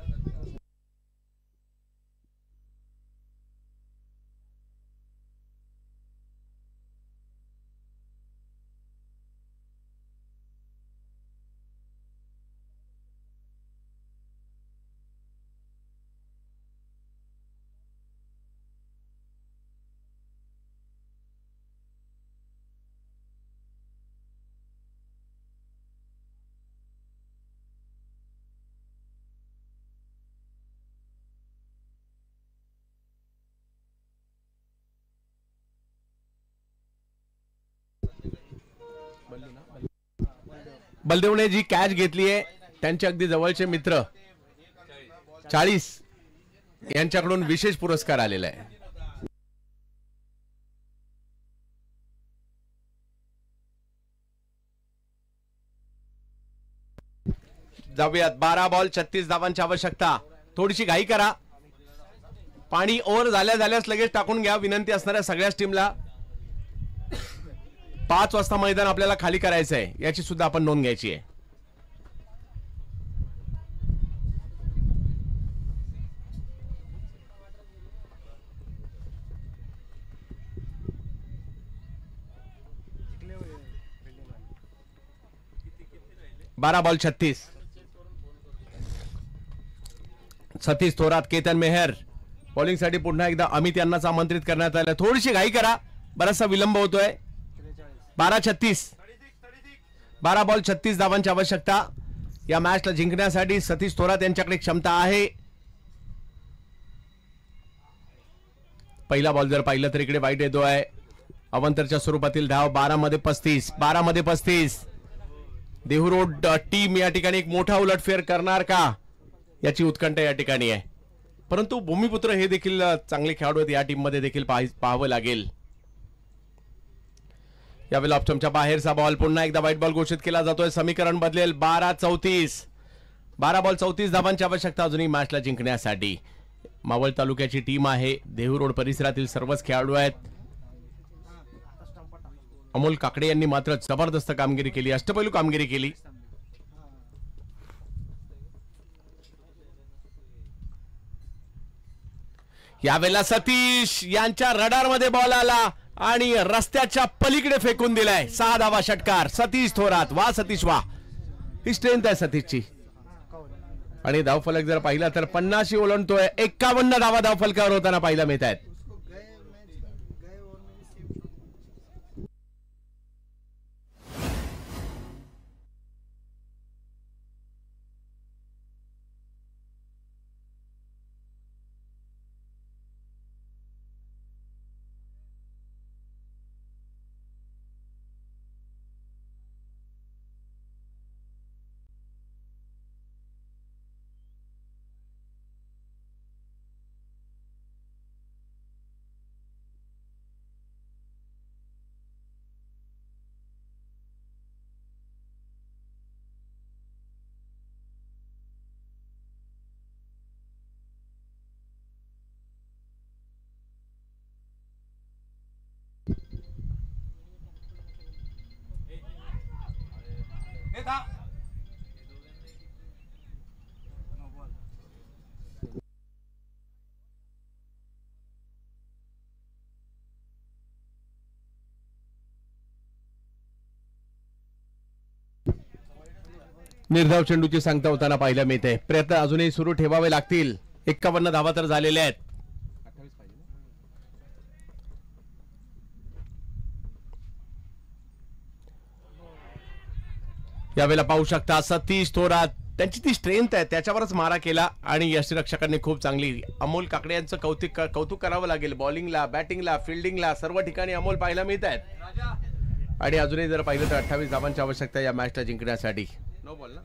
बलदेवने जी कॅच घेतली आहे त्यांचे अगदी जवळचे मित्र 40 यांच्याकडून विशेष पुरस्कार आलेला आहे. जाऊयात. 12 बॉल 36 धावांची आवश्यकता. थोडीशी घाई करा. पाणी ओव्हर झाल्यास लगेच टाकून घ्या. विनंती असणाऱ्या सगळ्याच टीमला. 5 वाजता मैदान आपल्याला खाली करायचं आहे, याची सुद्धा आपण नोंद घ्यायची आहे. बारा बॉल 36. सतीश थोरात, केतन मेहर बॉलिंग साठी पुन्हा एकदा अमित यांनाच आमंत्रित करण्यात आलं. थोडीशी घाई करा, बराचसा विलंब होतोय. 12-36. 12 बॉल 36 धावांची आवश्यकता. या मॅचला जिंकण्यासाठी सतीश थोरात यांच्याकडे क्षमता आहे. पहिला बॉल जर पाहिलं तर इकडे वाईट येतोय. अवंतरच्या स्वरूपातील धाव 12 मध्ये 35. 12 मध्ये 35. देहूरोड टीम या ठिकाणी एक मोठा उलटफेर करणार का, याची उत्कंठा या ठिकाणी आहे. परंतु भूमिपुत्र हे देखील चांगले खेळाडू आहेत. या टीम मध्ये देखील पाहावं लागेल. यावेळेला ऑप्शनच्या बाहेरचा बॉल. पुन्हा एकदा व्हाईट बॉल घोषित केला जातोय. समीकरण बदलेल. 12-34. 12 बॉल 34 धावांची आवश्यकता अजूनही मॅचला जिंकण्यासाठी. मावळ तालुक्याची टीम आहे. देहूरोड परिसरातील सर्वच खेळाडू आहेत. अमोल काकडे यांनी मात्र जबरदस्त कामगिरी केली, अष्टपैलू कामगिरी केली. यावेळेला सतीश यांच्या रडारमध्ये बॉल आला आणि रस्त्याच्या पलीकडे फेकून दिलाय. 6 धावा षटकार. सतीश थोरात. वा सतीश वा, ही स्ट्रेंथ आहे सतीशची. आणि धावफलक जर पाहिला तर 50 ओलांडतोय. 51 धावा धावफलकावर होताना पाहायला मिळत आहेत. निर्धाव चेंडूची सांगता होताना पाहायला मिळते. प्रयत्न अजूनही सुरू ठेवावे लागतील. 51 धावा तर झालेल्या आहेत. यावेळेला पाहू शकता सतीश थोरात, त्यांची ती स्ट्रेंथ आहे त्याच्यावरच मारा केला आणि यष्टिरक्षकांनी खूप चांगली. अमोल काकडे यांचं कौतुक करावं लागेल. बॉलिंगला, बॅटिंगला, फिल्डिंगला सर्व ठिकाणी अमोल पाहायला मिळत आहेत. आणि अजूनही जर पाहिलं तर 28 धावांची आवश्यकता या मॅचला जिंकण्यासाठी. नो बॉल ना.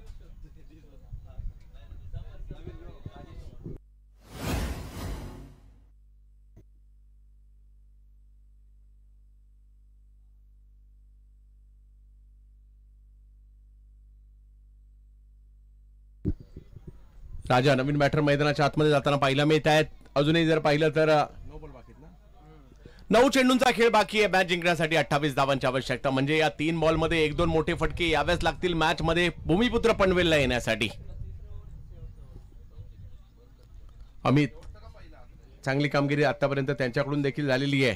राजा नवीन बॅटर मैदानाच्या आतमध्ये जाताना पाहायला मिळत आहेत. अजूनही जर पाहिलं तर 9 चेंडूंचा खेळ बाकी आहे. मॅच जिंकण्यासाठी 28 धावांची आवश्यकता. म्हणजे या 3 बॉल मध्ये 1-2 मोठे फटके यावेच लागतील मॅच मध्ये भूमिपुत्र पनवेलला येण्यासाठी. अमित, चांगली कामगिरी आतापर्यंत त्यांच्याकडून देखील झालेली आहे.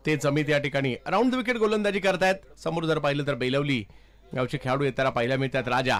तेच अमित या ठिकाणी राऊंड द विकेट गोलंदाजी करतायत. समोर जर पाहिलं तर बेलवली गावचे खेळाडू येताना पाहायला मिळतात. राजा,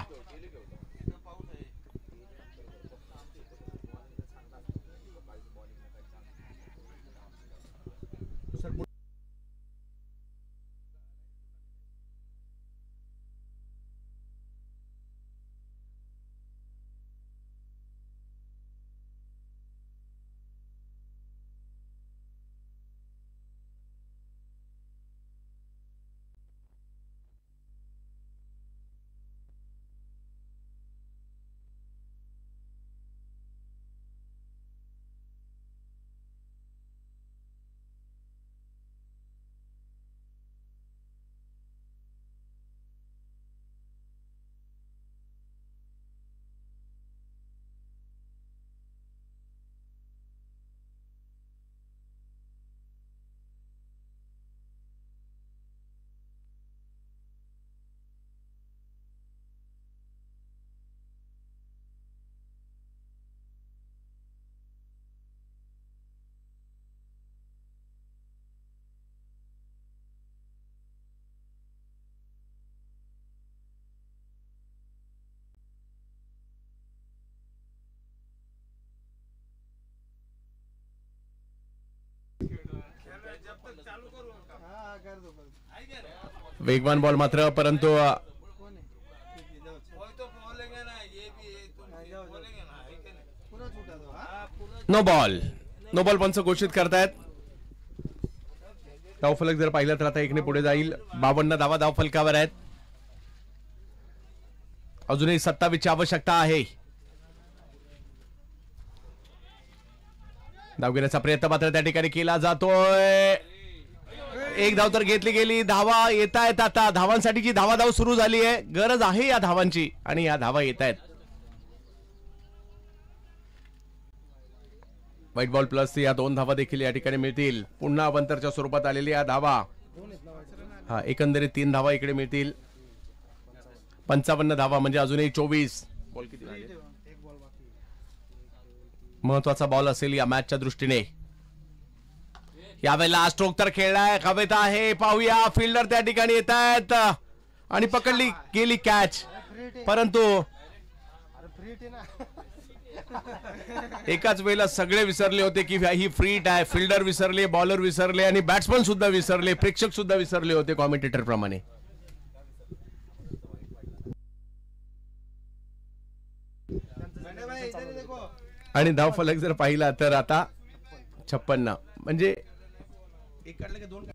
वेगवान बॉल मात्र, परंतु नो बॉल. नो बॉल पंच घोषित करतायत. धावफलक जर पाहिलं तर आता एकने पुढे जाईल. 52 धावा धावफलकावर आहेत. अजूनही 27 ची आवश्यकता आहे. धाव घेण्याचा प्रयत्न मात्र त्या ठिकाणी केला जातोय. एक धाव तर घेतली गेली. धावा येत आहेत. आता धावांसाठीची धावाधाव सुरू झाली आहे. गरज आहे या धावांची आणि या धावा येत आहेत. व्हाईट बॉल प्लस या 2 धावा देखील या ठिकाणी मिळतील. पुन्हा अवंतरच्या स्वरूपात आलेली या धावा. हा, एकंदरीत 3 धावा इकडे मिळतील. 55 धावा म्हणजे अजूनही 24. बॉल किती महत्वाचा बॉल असेल या मॅचच्या दृष्टीने. यावेळेला स्ट्रोक तर खेळलाय. हवेत आहे. पाहूया. फिल्डर त्या ठिकाणी येत आहेत आणि पकडली गेली कॅच. परंतु एकाच वेळेला सगळे विसरले होते की ही फ्रीट आहे. फिल्डर विसरले, बॉलर विसरले आणि बॅट्समन सुद्धा विसरले, प्रेक्षक सुद्धा विसरले होते कॉमेंटेटर प्रमाणे. आणि धावफलक जर पाहिला तर आता 56 म्हणजे एक काढलं की 2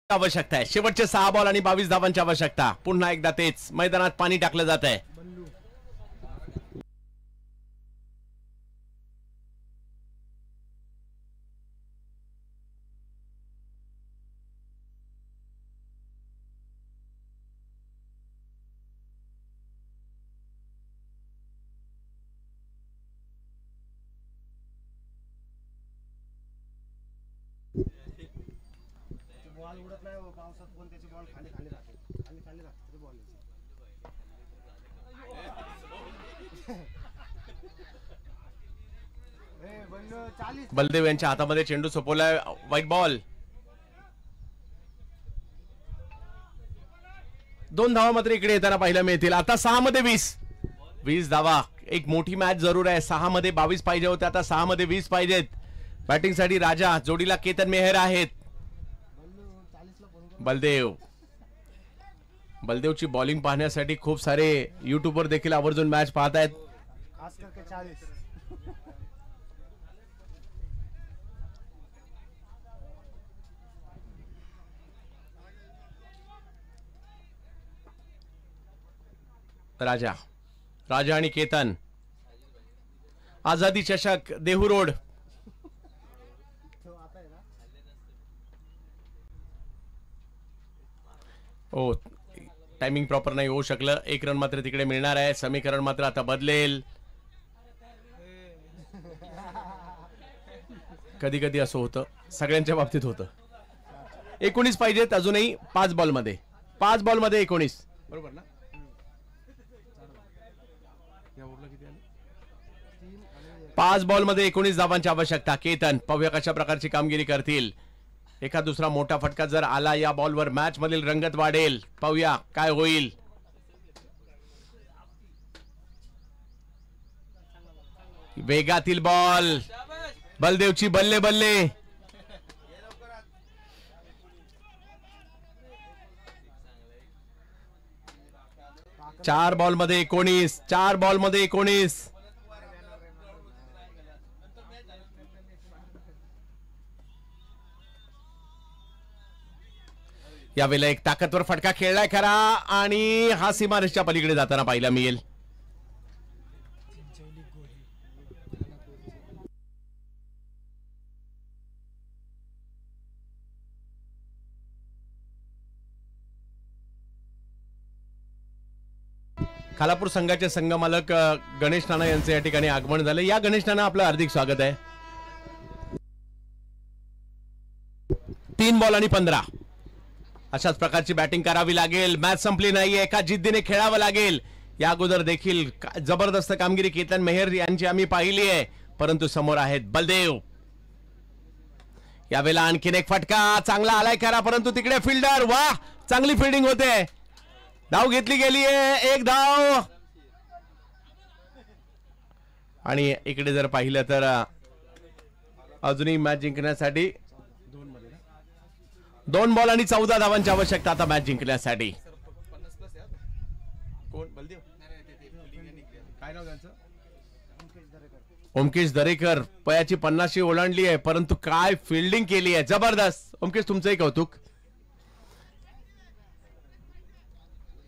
आवश्यकता आहे. शेवटचे 6 बॉल आणि 22 धावांची आवश्यकता. पुन्हा एकदा तेच मैदानात पाणी टाकलं जात आहे. बलदेव यांच्या हातामध्ये चेंडू सोपवलाय. White ball. 2 धावा मात्र इकडे येताना पाहायला मिळतील. आता 6 मध्ये 20 धावा. एक मोठी मॅच जरूर आहे. 6 मध्ये 22 पाहिजे होते, आता 6 मध्ये 20 पाहिजेत. बॅटिंग साठी राजा, जोडीला केतन मेहर आहेत. बलदेवची बॉलिंग पाहण्यासाठी खूप सारे युट्यूबवर देखील आवर्जून मॅच पाहत आहेत. राजा आणि केतन. आझादी चषक, देहू रोड. ओ, टायमिंग प्रॉपर नाही होऊ शकलं. 1 रन मात्र तिकडे मिळणार आहे. समीकरण मात्र आता बदलेल. कधी कधी असं होतं, सगळ्यांच्या बाबतीत होतं. 19 पाहिजेत अजूनही 5 बॉलमध्ये. 5 बॉलमध्ये 19 बरोबर ना. 5 बॉलमध्ये 19 धावांची आवश्यकता. केतन पाहूया कशा प्रकारची कामगिरी करतील. एका दुसरा मोठा फटका जर आला या बॉलवर मॅच मधील रंगत वाढेल. पाहूया काय होईल. वेगातील बॉल. बलदेवची बल्ले बल्ले. 4 बॉलमध्ये 19. 4 बॉलमध्ये 19. यावेळेला एक ताकदवर फटका खेळलाय खरा आणि हा सीमारेषच्या पलीकडे जाताना पाहायला मिळेल. खालापूर संघाचे संघमालक गणेश नाना यांचे या ठिकाणी आगमन झाले. या गणेश नाना, आपलं हार्दिक स्वागत आहे. 3 बॉल आणि 15 अशाच प्रकारची बॅटिंग करावी लागेल. मॅच संपली नाहीये, एका जिद्दीने खेळावं लागेल. या अगोदर देखील जबरदस्त कामगिरी केतन मेहर यांची आम्ही पाहिली आहे, परंतु समोर आहेत बलदेव. यावेळेला आणखीन एक फटका चांगला आलाय खरा, परंतु तिकडे फिल्डर, वाह, चांगली फिल्डिंग होते. धाव घेतली गेली आहे, 1 धाव. आणि इकडे जर पाहिलं तर अजूनही मॅच जिंकण्यासाठी 2 बॉल आणि 14 धावांची आवश्यकता आता मॅच जिंकण्यासाठी. ओमकेश दरेकर पयाची 50शी ओलांडली आहे, परंतु काय फिल्डिंग केली आहे, जबरदस्त. ओमकेश, तुमचंही कौतुक.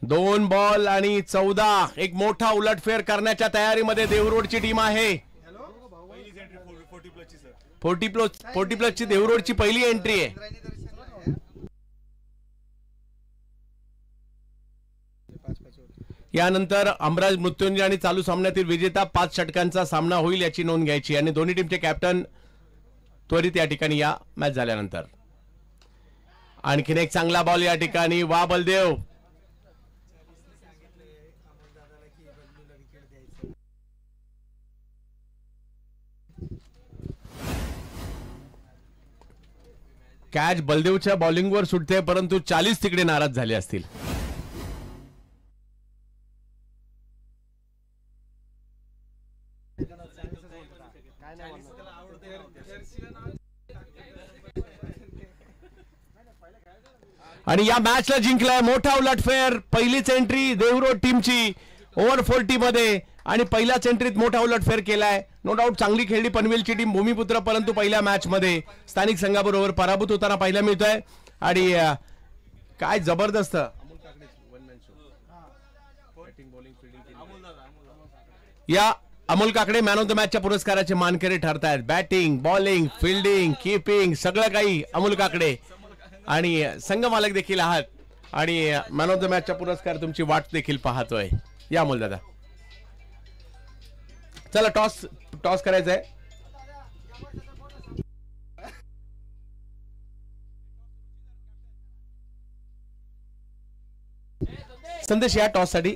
2 बॉल आणि 14, एक मोठा उलटफेर करण्याच्या तयारीमध्ये देवरोडची टीम आहे. 40 प्लसची देवरोडची पहिली एंट्री आहे. यानंतर अमराज मृत्युंजय आणि चालू सामन्यातील विजेता 5 षटकांचा सामना होईल याची नोंद घ्यायची. आणि दोन्ही टीमचे कॅप्टन त्वरित या ठिकाणी या मॅच झाल्यानंतर. आणखीन एक चांगला बॉल या ठिकाणी, वा बलदेव. कॅच बलदेवच्या बॉलिंगवर सुटते, परंतु 40 तिकडे नाराज झाले असतील. आणि या मॅचला जिंकलाय, मोठा उलटफेर. पहिलीच एंट्री देवरोड टीमची ओव्हर 40 मध्ये, आणि पहिल्याच एंट्रीत मोठा उलटफेर केलाय. नो डाऊट चांगली खेळली पनवेलची टीम भूमिपुत्र, परंतु पहिल्या मॅच मध्ये स्थानिक संघाबरोबर पराभूत होताना पाहायला मिळतोय. आणि काय जबरदस्त या Amol Kakade man of the मॅचच्या पुरस्काराचे मानकरी ठरतायत. बॅटिंग, बॉलिंग, फिल्डिंग, कीपिंग सगळं काही अमोल काकडे. आणि संघ मालक देखील आहात, आणि मॅन ऑफ द मॅचचा पुरस्कार तुमची वाट देखील पाहतोय. या अमोल दादा, चला टॉस करायचा आहे. संदेश या टॉस साठी.